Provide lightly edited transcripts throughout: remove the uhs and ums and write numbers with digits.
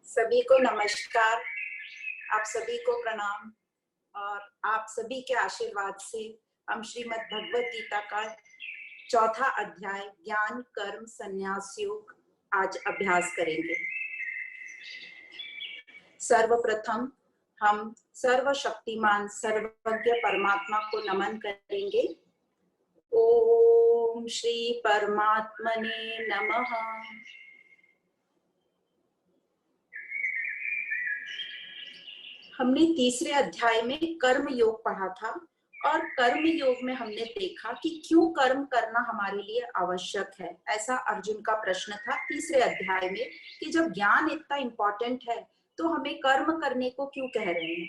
सभी को नमस्कार, आप सभी को प्रणाम और आप सभी के आशीर्वाद से हम श्रीमद् भगवत गीता का चौथा अध्याय ज्ञान कर्म संन्यास योग आज अभ्यास करेंगे। सर्वप्रथम हम सर्वशक्तिमान सर्वज्ञ परमात्मा को नमन करेंगे। ओम श्री परमात्मने नमः। हमने तीसरे अध्याय में कर्म योग पढ़ा था और कर्म योग में हमने देखा कि क्यों कर्म करना हमारे लिए आवश्यक है। ऐसा अर्जुन का प्रश्न था तीसरे अध्याय में कि जब ज्ञान इतना इम्पोर्टेंट है तो हमें कर्म करने को क्यों कह रहे हैं।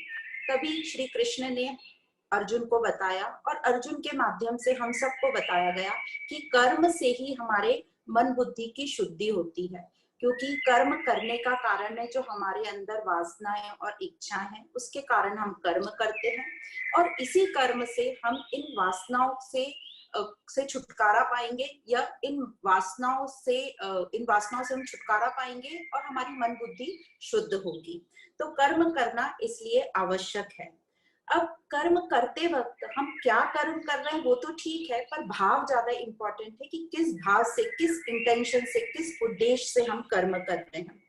तभी श्री कृष्ण ने अर्जुन को बताया और अर्जुन के माध्यम से हम सबको बताया गया कि कर्म से ही हमारे मन बुद्धि की शुद्धि होती है, क्योंकि कर्म करने का कारण है जो हमारे अंदर वासनाएं और इच्छाएं हैं, उसके कारण हम कर्म करते हैं और इसी कर्म से हम इन वासनाओं से छुटकारा पाएंगे या इन वासनाओं से हम छुटकारा पाएंगे और हमारी मन बुद्धि शुद्ध होगी। तो कर्म करना इसलिए आवश्यक है। अब कर्म करते वक्त हम क्या कर्म कर रहे हैं वो तो ठीक है, पर भाव ज्यादा इंपॉर्टेंट है कि किस भाव से, किस इंटेंशन से, किस उद्देश्य से हम कर्म कर रहे हैं।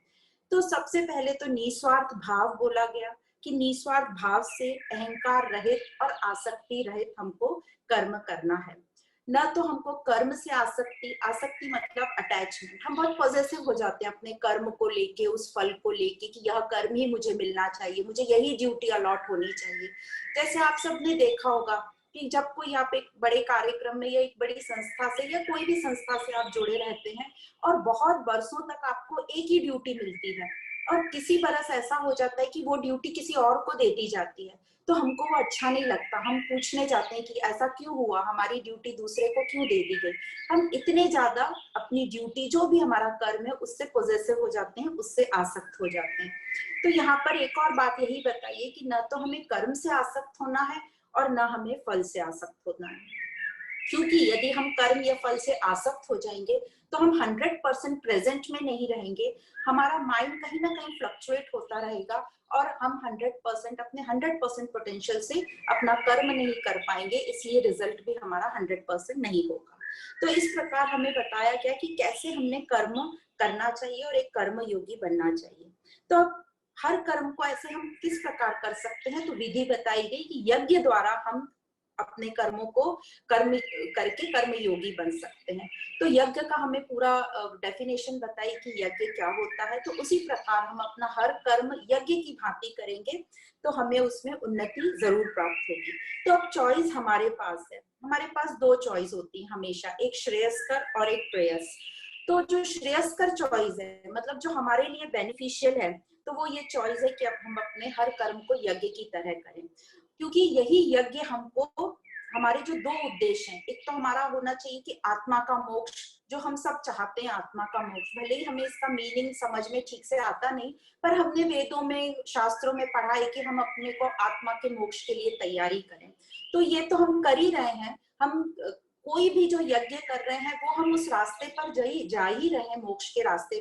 तो सबसे पहले तो निस्वार्थ भाव बोला गया कि निस्वार्थ भाव से अहंकार रहित और आसक्ति रहित हमको कर्म करना है। न तो हमको कर्म से आसक्ति मतलब अटैचमेंट। हम बहुत पॉजेसिव हो जाते हैं अपने कर्म को लेके, उस फल को लेके कि यह कर्म ही मुझे मिलना चाहिए, मुझे यही ड्यूटी अलॉट होनी चाहिए। जैसे आप सबने देखा होगा कि जब कोई आप एक बड़े कार्यक्रम में या एक बड़ी संस्था से या कोई भी संस्था से आप जुड़े रहते हैं और बहुत वर्षों तक आपको एक ही ड्यूटी मिलती है और किसी बरस ऐसा हो जाता है कि वो ड्यूटी किसी और को दे दी जाती है, तो हमको वो अच्छा नहीं लगता। हम पूछने जाते हैं कि ऐसा क्यों हुआ, हमारी ड्यूटी दूसरे को क्यों दे दी गई। हम इतने ज्यादा अपनी ड्यूटी, जो भी हमारा कर्म है, उससे पॉजेसिव हो जाते हैं, उससे आसक्त हो जाते हैं। तो यहाँ पर एक और बात यही बताइए कि न तो हमें कर्म से आसक्त होना है और न हमें फल से आसक्त होना है, क्योंकि यदि हम कर्म या फल से आसक्त हो जाएंगे तो हम 100% प्रेजेंट में नहीं रहेंगे। हमारा माइंड कहीं ना कहीं फ्लक्चुएट होता रहेगा और हम 100% अपने 100% पोटेंशियल से अपना कर्म नहीं कर पाएंगे, इसलिए रिजल्ट भी हमारा 100% नहीं होगा। तो इस प्रकार हमें बताया गया कि कैसे हमने कर्म करना चाहिए और एक कर्म योगी बनना चाहिए। तो अब हर कर्म को ऐसे हम किस प्रकार कर सकते हैं, तो विधि बताई गई कि यज्ञ द्वारा हम अपने कर्मों को कर्म करके कर्म योगी बन सकते हैं। तो यज्ञ का हमें पूरा डेफिनेशन बताई कि यज्ञ क्या होता है। तो उसी प्रकार हम अपना हर कर्म यज्ञ की भांति करेंगे तो हमें उसमें उन्नति जरूर प्राप्त होगी। तो अब चॉइस हमारे पास है, हमारे पास दो चॉइस होती है हमेशा, एक श्रेयस्कर और एक प्रेयस। तो जो श्रेयस्कर चॉइस है, मतलब जो हमारे लिए बेनिफिशियल है, तो वो ये चॉइस है कि अब हम अपने हर कर्म को यज्ञ की तरह करें, क्योंकि यही यज्ञ हमको हमारे जो दो उद्देश्य हैं, एक तो हमारा होना चाहिए कि आत्मा का मोक्ष, जो हम सब चाहते हैं आत्मा का मोक्ष। भले ही हमें इसका मीनिंग समझ में ठीक से आता नहीं, पर हमने वेदों में, शास्त्रों में पढ़ा है कि हम अपने को आत्मा के मोक्ष के लिए तैयारी करें। तो ये तो हम कर ही रहे हैं। हम कोई भी जो यज्ञ कर रहे हैं वो हम उस रास्ते पर जा ही रहे हैं, मोक्ष के रास्ते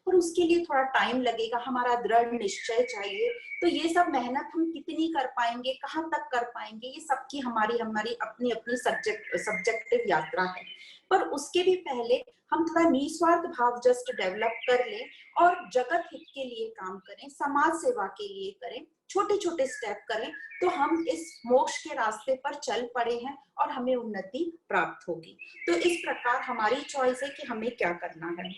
पर उसके लिए थोड़ा टाइम लगेगा, हमारा दृढ़ निश्चय चाहिए। तो ये सब मेहनत हम कितनी कर पाएंगे, कहाँ तक कर पाएंगे, ये सबकी हमारी अपनी अपनी सब्जेक्टिव यात्रा है। पर उसके भी पहले हम थोड़ा निस्वार्थ भाव जस्ट डेवलप कर लें और जगत हित के लिए काम करें, समाज सेवा के लिए करें, छोटे छोटे स्टेप करें, तो हम इस मोक्ष के रास्ते पर चल पड़े हैं और हमें उन्नति प्राप्त होगी। तो इस प्रकार हमारी चॉइस है कि हमें क्या करना है।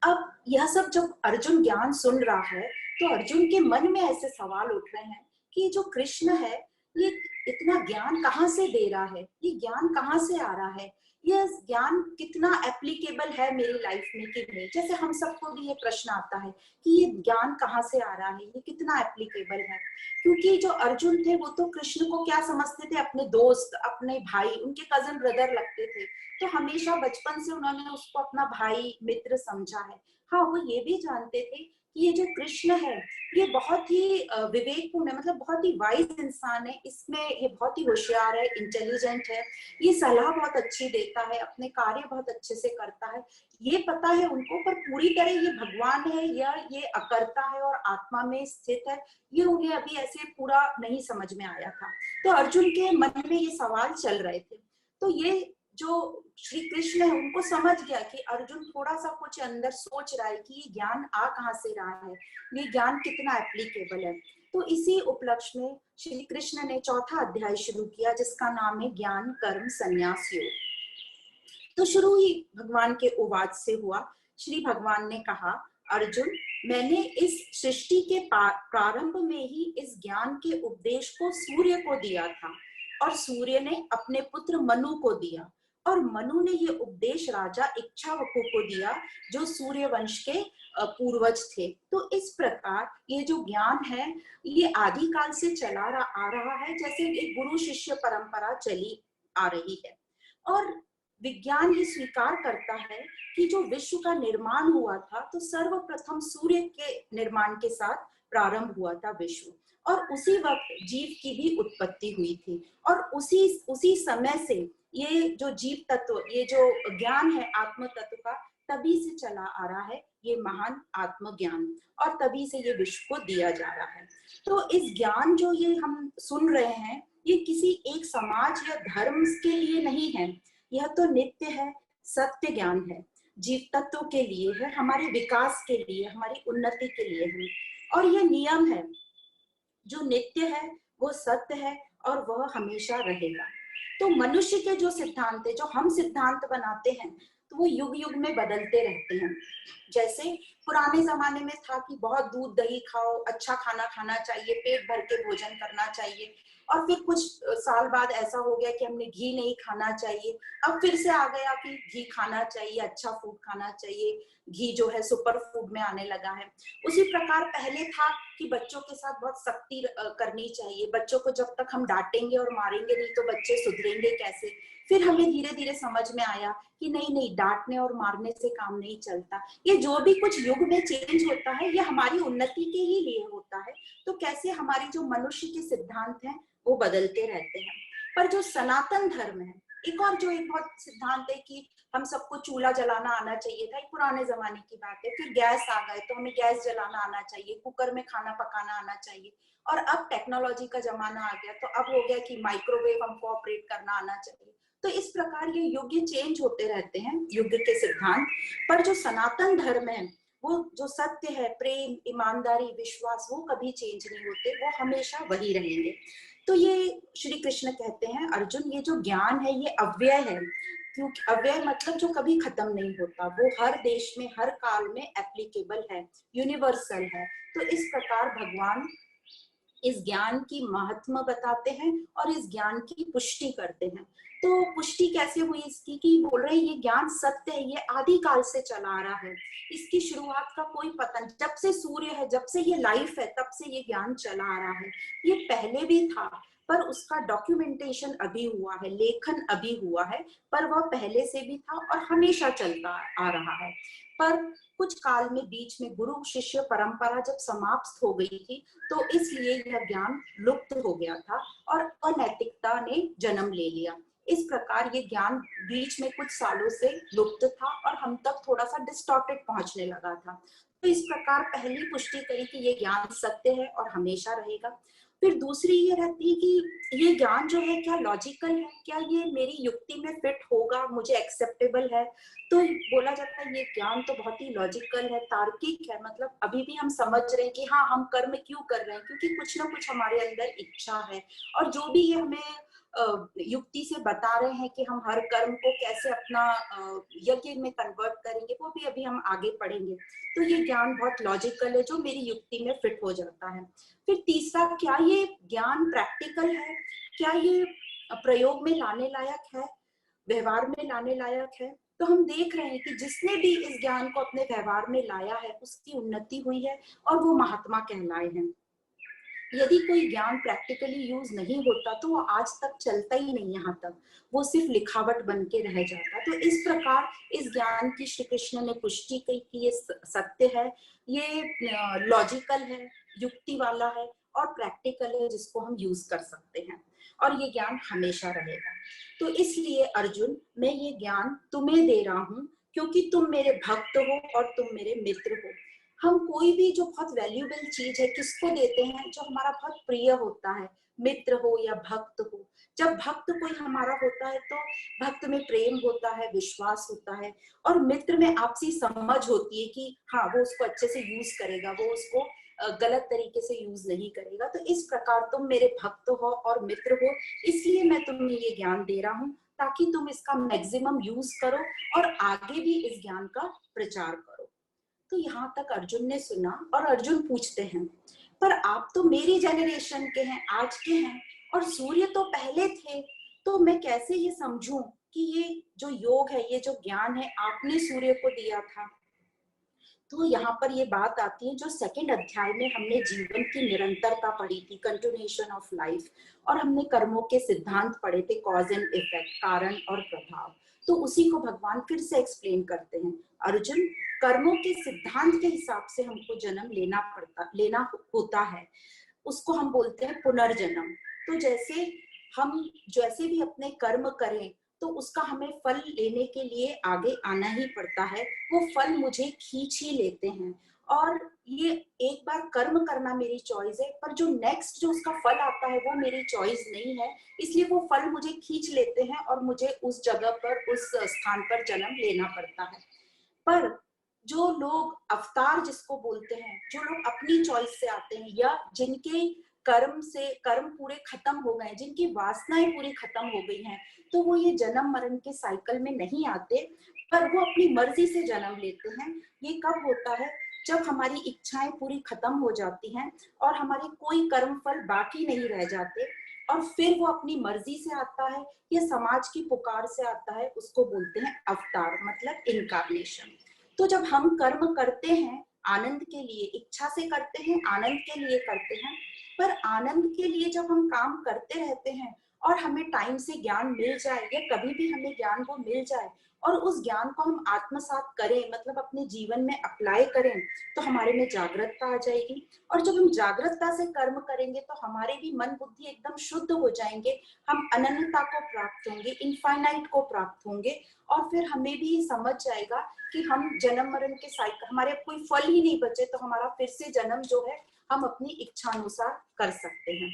अब यह सब जब अर्जुन ज्ञान सुन रहा है तो अर्जुन के मन में ऐसे सवाल उठ रहे हैं कि जो कृष्ण है ये इतना ज्ञान कहाँ से दे रहा है, ये ज्ञान कहाँ से आ रहा है, ये ज्ञान कितना एप्लीकेबल है मेरी लाइफ में कि नहीं। जैसे हम सबको भी ये प्रश्न आता है कि ये ज्ञान कहाँ से आ रहा है, ये कितना एप्लीकेबल है। क्योंकि जो अर्जुन थे वो तो कृष्ण को क्या समझते थे, अपने दोस्त, अपने भाई, उनके कजन ब्रदर लगते थे। तो हमेशा बचपन से उन्होंने उसको अपना भाई मित्र समझा है। हाँ, वो ये भी जानते थे कि ये जो कृष्ण है ये बहुत ही विवेकपूर्ण है, मतलब बहुत ही वाइज इंसान है, इसमें ये बहुत ही होशियार है, इंटेलिजेंट है, ये सलाह बहुत अच्छी देता है, अपने कार्य बहुत अच्छे से करता है, ये पता है उनको, पर पूरी तरह ये भगवान है या ये अकर्ता है और आत्मा में स्थित है, ये उन्हें अभी ऐसे पूरा नहीं समझ में आया था। तो अर्जुन के मन में ये सवाल चल रहे थे। तो ये जो श्री कृष्ण है उनको समझ गया कि अर्जुन थोड़ा सा कुछ अंदर सोच रहा है कि ये ज्ञान आ कहाँ से रहा है, ये ज्ञान कितना एप्लीकेबल है। तो इसी उपलक्ष्य में श्री कृष्ण ने चौथा अध्याय शुरू किया जिसका नाम है ज्ञान कर्म संन्यास योग। तो शुरू ही भगवान के उवाच से हुआ। श्री भगवान ने कहा, अर्जुन, मैंने इस सृष्टि के प्रारंभ में ही इस ज्ञान के उपदेश को सूर्य को दिया था और सूर्य ने अपने पुत्र मनु को दिया और मनु ने ये उपदेश राजा इक्ष्वाकु को दिया जो सूर्य वंश के पूर्वज थे। तो इस प्रकार ये जो ज्ञान है ये आदिकाल से चला आ रहा है, जैसे एक गुरु शिष्य परंपरा चली आ रही है। और विज्ञान ये स्वीकार करता है कि जो विश्व का निर्माण हुआ था तो सर्वप्रथम सूर्य के निर्माण के साथ प्रारंभ हुआ था विश्व, और उसी वक्त जीव की भी उत्पत्ति हुई थी। और उसी समय से ये जो जीव तत्व, ये जो ज्ञान है आत्म तत्व का, तभी से चला आ रहा है ये महान आत्मज्ञान, और तभी से ये विश्व को दिया जा रहा है। तो इस ज्ञान जो ये हम सुन रहे हैं ये किसी एक समाज या धर्म के लिए नहीं है, यह तो नित्य है, सत्य ज्ञान है, जीव तत्व के लिए है, हमारे विकास के लिए, हमारी उन्नति के लिए है। और यह नियम है जो नित्य है, वो सत्य है और वह हमेशा रहेगा। तो मनुष्य के जो सिद्धांत है, जो हम सिद्धांत बनाते हैं, तो वो युग युग में बदलते रहते हैं। जैसे पुराने जमाने में था कि बहुत दूध दही खाओ, अच्छा खाना खाना चाहिए, पेट भर के भोजन करना चाहिए, और फिर कुछ साल बाद ऐसा हो गया कि हमने घी नहीं खाना चाहिए, अब फिर से आ गया कि घी खाना चाहिए, अच्छा फूड खाना चाहिए, घी जो है सुपर फूड में आने लगा है। उसी प्रकार पहले था कि बच्चों के साथ बहुत सख्ती करनी चाहिए, बच्चों को जब तक हम डांटेंगे और मारेंगे नहीं तो बच्चे सुधरेंगे कैसे। फिर हमें धीरे धीरे समझ में आया कि नहीं नहीं, डांटने और मारने से काम नहीं चलता, ये जो भी कुछ युग में चेंज होता है ये हमारी उन्नति के ही लिए होता है। तो कैसे हमारी जो मनुष्य के सिद्धांत हैं वो बदलते रहते हैं। पर जो सनातन धर्म है, एक बहुत सिद्धांत है कि हम सबको चूल्हा जलाना आना चाहिए था, पुराने जमाने की बात है। फिर गैस आ गए तो हमें गैस जलाना आना चाहिए, कुकर में खाना पकाना आना चाहिए, और अब टेक्नोलॉजी का जमाना आ गया तो अब हो गया कि माइक्रोवेव हमको ऑपरेट करना आना चाहिए। तो इस प्रकार ये युग चेंज होते रहते हैं, युग के सिद्धांत। पर जो सनातन धर्म है, वो जो सत्य है, प्रेम, ईमानदारी, विश्वास, वो कभी चेंज नहीं होते, वो हमेशा वही रहेंगे। तो ये श्री कृष्ण कहते हैं, अर्जुन, ये जो ज्ञान है ये अव्यय है, क्योंकि अव्यय मतलब जो कभी खत्म नहीं होता, वो हर देश में, हर काल में एप्लीकेबल है, यूनिवर्सल है। तो इस प्रकार भगवान इस ज्ञान की महत्व बताते हैं और इस ज्ञान की पुष्टि करते हैं। तो पुष्टि कैसे हुई इसकी, कि बोल रहे हैं ये ज्ञान सत्य है, ये आदि काल से चला आ रहा है, इसकी शुरुआत का कोई पता नहीं, जब से सूर्य है, जब से ये लाइफ है, तब से ये ज्ञान चला आ रहा है। ये पहले भी था पर उसका डॉक्यूमेंटेशन अभी हुआ है, लेखन अभी हुआ है, पर वह पहले से भी था और हमेशा चलता आ रहा है। पर कुछ काल में बीच में गुरु शिष्य परंपरा जब समाप्त हो गई थी तो इसलिए यह ज्ञान लुप्त हो गया था और अनैतिकता ने जन्म ले लिया। इस प्रकार ये ज्ञान बीच में कुछ सालों से लुप्त था और हम तक थोड़ा सा डिस्टॉर्टेड पहुंचने लगा था। तो इस प्रकार पहली पुष्टि करी कि ये ज्ञान सत्य है और हमेशा रहेगा। फिर दूसरी ये रहती है कि ये ज्ञान जो है क्या लॉजिकल है, क्या ये मेरी युक्ति में फिट होगा, मुझे एक्सेप्टेबल है। तो बोला जाता है ये ज्ञान तो बहुत ही लॉजिकल है, तार्किक है, मतलब अभी भी हम समझ रहे हैं कि हाँ हम कर्म क्यों कर रहे हैं, क्योंकि कुछ ना कुछ हमारे अंदर इच्छा है, और जो भी ये हमें युक्ति से बता रहे हैं कि हम हर कर्म को कैसे अपना यज्ञ में कन्वर्ट करेंगे, वो भी अभी हम आगे पढ़ेंगे। तो ये ज्ञान बहुत लॉजिकल है, जो मेरी युक्ति में फिट हो जाता है। फिर तीसरा, क्या ये ज्ञान प्रैक्टिकल है, क्या ये प्रयोग में लाने लायक है, व्यवहार में लाने लायक है। तो हम देख रहे हैं कि जिसने भी इस ज्ञान को अपने व्यवहार में लाया है उसकी उन्नति हुई है और वो महात्मा कहलाए हैं। यदि कोई ज्ञान प्रैक्टिकली यूज नहीं होता तो वो आज तक चलता ही नहीं, यहाँ तक वो सिर्फ लिखावट बन के रह जाता। तो इस प्रकार इस ज्ञान की श्री कृष्ण ने पुष्टि की कि ये सत्य है, ये लॉजिकल है, युक्ति वाला है और प्रैक्टिकल है, जिसको हम यूज कर सकते हैं और ये ज्ञान हमेशा रहेगा। तो इसलिए अर्जुन, मैं ये ज्ञान तुम्हें दे रहा हूँ क्योंकि तुम मेरे भक्त हो और तुम मेरे मित्र हो। हम कोई भी जो बहुत वैल्यूएबल चीज है किसको देते हैं? जो हमारा बहुत प्रिय होता है, मित्र हो या भक्त हो। जब भक्त कोई हमारा होता है तो भक्त में प्रेम होता है, विश्वास होता है और मित्र में आपसी समझ होती है कि हाँ वो उसको अच्छे से यूज करेगा, वो उसको गलत तरीके से यूज नहीं करेगा। तो इस प्रकार तुम मेरे भक्त हो और मित्र हो, इसलिए मैं तुम्हें ये ज्ञान दे रहा हूँ ताकि तुम इसका मैक्सिमम यूज करो और आगे भी इस ज्ञान का प्रचार करो। तो यहाँ तक अर्जुन ने सुना और अर्जुन पूछते हैं, पर आप तो मेरी जनरेशन के हैं, आज के हैं और सूर्य तो पहले थे, तो मैं कैसे ये समझूं कि ये जो योग है, ये जो ज्ञान है आपने सूर्य को दिया था। तो यहाँ पर ये बात आती है जो सेकंड अध्याय में हमने जीवन की निरंतरता पढ़ी थी, कंटिन्यूएशन ऑफ लाइफ, और हमने कर्मों के सिद्धांत पढ़े थे, कॉज एंड इफेक्ट, कारण और प्रभाव। तो उसी को भगवान फिर से एक्सप्लेन करते हैं, अर्जुन कर्मों के सिद्धांत के हिसाब से हमको जन्म लेना होता है, उसको हम बोलते हैं पुनर्जन्म। तो जैसे भी अपने कर्म करें तो उसका हमें फल लेने के लिए आगे आना ही पड़ता है, वो फल मुझे खींच ही लेते हैं। और ये एक बार कर्म करना मेरी चॉइस है, पर जो नेक्स्ट जो उसका फल आता है वो मेरी चॉइस नहीं है, इसलिए वो फल मुझे खींच लेते हैं और मुझे उस जगह पर, उस स्थान पर जन्म लेना पड़ता है। पर जो लोग अवतार जिसको बोलते हैं, जो लोग अपनी चॉइस से आते हैं या जिनके कर्म पूरे खत्म हो गए, जिनकी वासनाएं पूरी खत्म हो गई हैं, तो वो ये जन्म मरण के साइकिल में नहीं आते, पर वो अपनी मर्जी से जन्म लेते हैं। ये कब होता है? जब हमारी इच्छाएं पूरी खत्म हो जाती हैं और हमारे कोई कर्म फल बाकी नहीं रह जाते, और फिर वो अपनी मर्जी से आता है या समाज की पुकार से आता है, उसको बोलते हैं अवतार, मतलब इनकारनेशन। तो जब हम कर्म करते हैं आनंद के लिए, इच्छा से करते हैं, आनंद के लिए करते हैं, पर आनंद के लिए जब हम काम करते रहते हैं और हमें टाइम से ज्ञान मिल जाए या कभी भी हमें ज्ञान को मिल जाए और उस ज्ञान को हम आत्मसात करें, मतलब अपने जीवन में अप्लाई करें, तो हमारे में जागरूकता आ जाएगी। और जब हम जागरूकता से कर्म करेंगे तो हमारे भी मन बुद्धि एकदम शुद्ध हो जाएंगे, हम अनन्यता को प्राप्त होंगे, इनफाइनाइट को प्राप्त होंगे, और फिर हमें भी समझ जाएगा कि हम जन्म मरण के साइकिल, हमारे कोई फल ही नहीं बचे, तो हमारा फिर से जन्म जो है हम अपनी इच्छा अनुसार कर सकते हैं।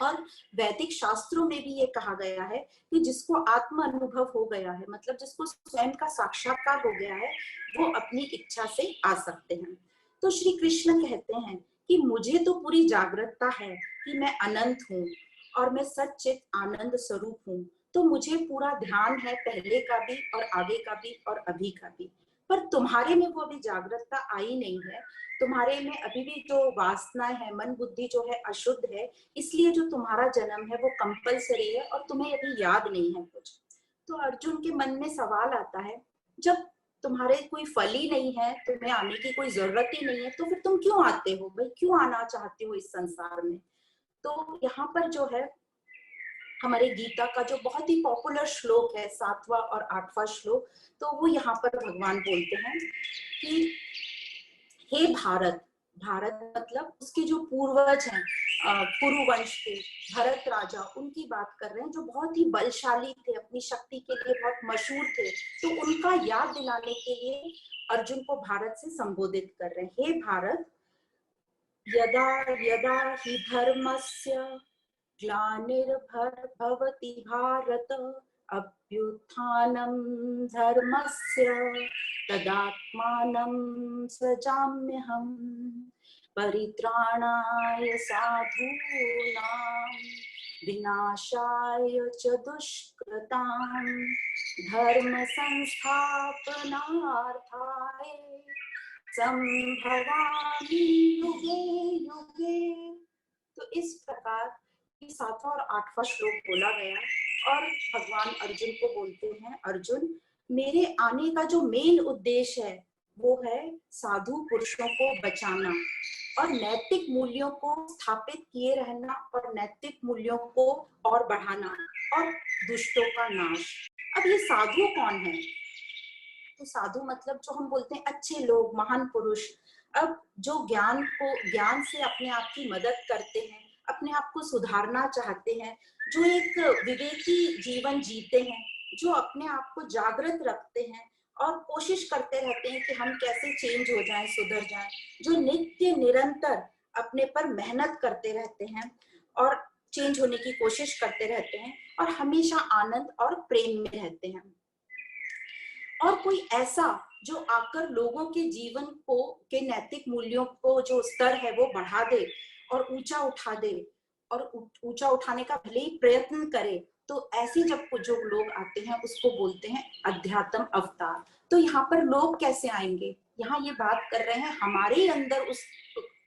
और वैदिक शास्त्रों में भी ये कहा गया है कि जिसको आत्म अनुभव हो गया है, मतलब जिसको स्वयं का साक्षात्कार हो गया है, वो अपनी इच्छा से आ सकते हैं। तो श्री कृष्ण कहते हैं कि मुझे तो पूरी जागरूकता है कि मैं अनंत हूँ और मैं सच्चित आनंद स्वरूप हूँ, तो मुझे पूरा ध्यान है पहले का भी और आगे का भी और अभी का भी। पर तुम्हारे में वो अभी जागरूकता आई नहीं है, तुम्हारे में अभी भी जो वासनाएं है, मन बुद्धि जो है अशुद्ध है, इसलिए जो तुम्हारा जन्म है वो कंपलसरी है और तुम्हें अभी याद नहीं है कुछ। तो अर्जुन के मन में सवाल आता है, जब तुम्हारे कोई फल ही नहीं है, तुम्हें आने की कोई जरूरत ही नहीं है, तो फिर तुम क्यों आते हो भाई, क्यों आना चाहते हो इस संसार में? तो यहाँ पर जो है हमारे गीता का जो बहुत ही पॉपुलर श्लोक है, 7वां और 8वां श्लोक, तो वो यहाँ पर भगवान बोलते हैं कि हे भारत, भारत मतलब उसके जो पूर्वज हैं, पुरुवंश के भरत राजा, उनकी बात कर रहे हैं, जो बहुत ही बलशाली थे, अपनी शक्ति के लिए बहुत मशहूर थे। तो उनका याद दिलाने के लिए अर्जुन को भारत से संबोधित कर रहे हैं, हे भारत, यदा यदा हि धर्मस्य ग्लानिर्भवति भारत, अभ्युत्थानं धर्मस्य तदात्मानं सृजाम्यहम्, परित्राणाय साधूनां विनाशाय च दुष्कृतां, धर्म संस्थापनार्थाय संभवामि युगे युगे। तो इस प्रकार 7वां और 8वां श्लोक बोला गया और भगवान अर्जुन को बोलते हैं, अर्जुन मेरे आने का जो मेन उद्देश्य है वो है साधु पुरुषों को बचाना और नैतिक मूल्यों को स्थापित किए रहना और नैतिक मूल्यों को और बढ़ाना और दुष्टों का नाश। अब ये साधु कौन है? तो साधु मतलब जो हम बोलते हैं अच्छे लोग, महान पुरुष। अब जो ज्ञान से अपने आप की मदद करते हैं, अपने आप को सुधारना चाहते हैं, जो एक विवेकी जीवन जीते हैं, जो अपने आप को जागृत रखते हैं और कोशिश करते रहते हैं कि हम कैसे चेंज हो जाएं, सुधर जाएं, जो नित्य निरंतर अपने पर मेहनत करते रहते हैं और चेंज होने की कोशिश करते रहते हैं और हमेशा आनंद और प्रेम में रहते हैं। और कोई ऐसा जो आकर लोगों के जीवन को, के नैतिक मूल्यों को जो स्तर है वो बढ़ा दे और ऊंचा उठा दे और ऊंचा उठाने का भले ही प्रयत्न करे, तो ऐसे जब जो लोग आते हैं उसको बोलते हैं अध्यात्म अवतार। तो यहाँ पर लोग कैसे आएंगे? यहाँ ये बात कर रहे हैं हमारे अंदर उस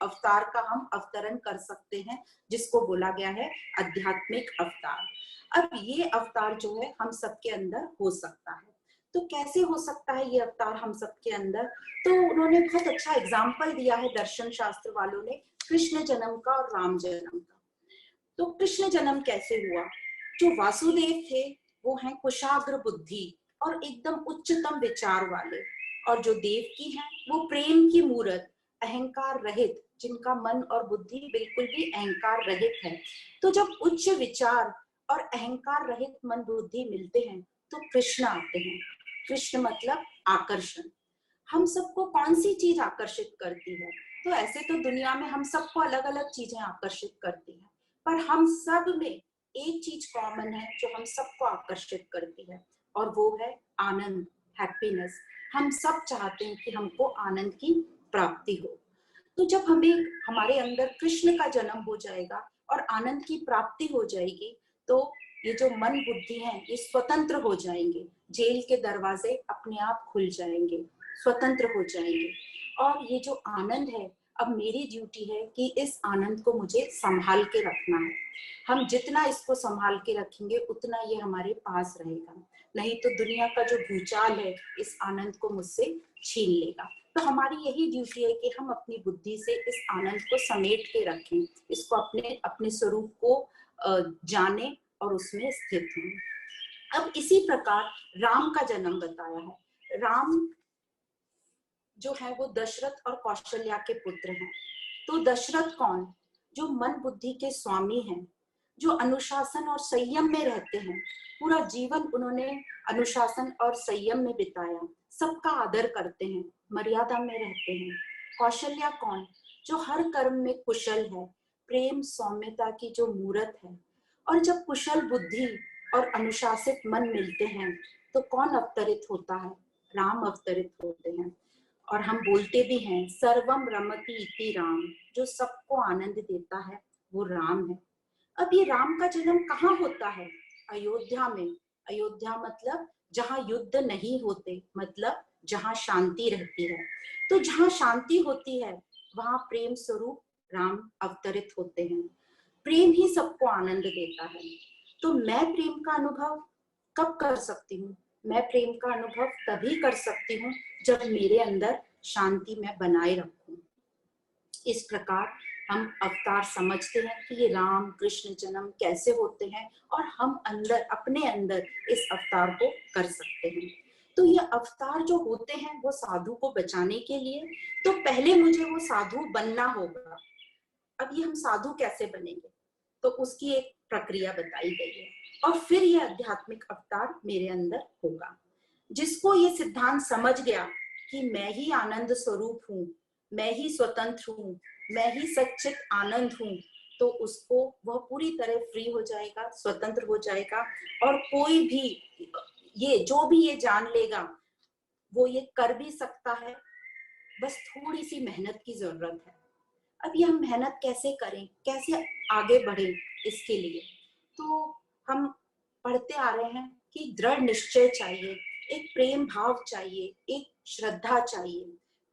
अवतार का हम अवतरण कर सकते हैं, जिसको बोला गया है आध्यात्मिक अवतार। अब ये अवतार जो है हम सबके अंदर हो सकता है। तो कैसे हो सकता है ये अवतार हम सबके अंदर? तो उन्होंने बहुत अच्छा एग्जाम्पल दिया है दर्शन शास्त्र वालों ने, कृष्ण जन्म का और राम जन्म का। तो कृष्ण जन्म कैसे हुआ? जो वासुदेव थे वो हैं कुशाग्र बुद्धि और एकदम उच्चतम विचार वाले, और जो देवकी हैं वो प्रेम की मूरत, अहंकार रहित, जिनका मन और बुद्धि बिल्कुल भी अहंकार रहित है। तो जब उच्च विचार और अहंकार रहित मन बुद्धि मिलते हैं तो कृष्ण आते हैं। कृष्ण मतलब आकर्षण। हम सबको कौन सी चीज आकर्षित करती है? तो ऐसे तो दुनिया में हम सबको अलग अलग चीजें आकर्षित करती हैं, पर हम सब में एक चीज कॉमन है जो हम सबको आकर्षित करती है, और वो है आनंद, हैप्पीनेस। हम सब चाहते हैं कि हमको आनंद की प्राप्ति हो। तो जब हमें हमारे अंदर कृष्ण का जन्म हो जाएगा और आनंद की प्राप्ति हो जाएगी, तो ये जो मन बुद्धि है ये स्वतंत्र हो जाएंगे, जेल के दरवाजे अपने आप खुल जाएंगे, स्वतंत्र हो जाएंगे। और ये जो आनंद है, अब मेरी ड्यूटी है कि इस आनंद को मुझे संभाल के रखना है। हम जितना इसको संभाल के रखेंगे उतना ये हमारे पास रहेगा, नहीं तो दुनिया का जो भूचाल है इस आनंद को मुझसे छीन लेगा। तो हमारी यही ड्यूटी है कि हम अपनी बुद्धि से इस आनंद को समेट के रखें, इसको अपने अपने स्वरूप को जाने और उसमें स्थित हों। अब इसी प्रकार राम का जन्म बताया है। राम जो है वो दशरथ और कौशल्या के पुत्र हैं। तो दशरथ कौन? जो मन बुद्धि के स्वामी हैं, जो अनुशासन और संयम में रहते हैं। पूरा जीवन उन्होंने अनुशासन और संयम में बिताया, सबका आदर करते हैं, मर्यादा में रहते हैं। कौशल्या कौन? जो हर कर्म में कुशल है, प्रेम सौम्यता की जो मूरत है। और जब कुशल बुद्धि और अनुशासित मन मिलते हैं तो कौन अवतरित होता है? राम अवतरित होते हैं। और हम बोलते भी हैं सर्वम रमति इति राम, जो सबको आनंद देता है वो राम है। अब ये राम का जन्म कहाँ होता है? अयोध्या में। अयोध्या मतलब जहाँ युद्ध नहीं होते, मतलब जहाँ शांति रहती है। तो जहाँ शांति होती है वहां प्रेम स्वरूप राम अवतरित होते हैं। प्रेम ही सबको आनंद देता है। तो मैं प्रेम का अनुभव कब कर सकती हूँ? मैं प्रेम का अनुभव तभी कर सकती हूँ जब मेरे अंदर शांति मैं बनाए रखूं। इस प्रकार हम अवतार समझते हैं कि ये राम कृष्ण जन्म कैसे होते हैं और हम अंदर अपने अंदर इस अवतार को कर सकते हैं। तो ये अवतार जो होते हैं वो साधु को बचाने के लिए, तो पहले मुझे वो साधु बनना होगा। अब ये हम साधु कैसे बनेंगे? तो उसकी एक प्रक्रिया बताई गई है, और फिर ये आध्यात्मिक अवतार मेरे अंदर होगा। जिसको ये सिद्धांत समझ गया कि मैं ही आनंद स्वरूप हूँ, मैं ही स्वतंत्र हूँ, मैं ही सच्चित आनंद हूँ, तो उसको वह पूरी तरह फ्री हो जाएगा, स्वतंत्र हो जाएगा। और कोई भी ये जो भी ये जान लेगा वो ये कर भी सकता है, बस थोड़ी सी मेहनत की जरूरत है। अब ये हम मेहनत कैसे करें, कैसे आगे बढ़े? इसके लिए तो हम पढ़ते आ रहे हैं कि दृढ़ निश्चय चाहिए, एक प्रेम भाव चाहिए, एक श्रद्धा चाहिए।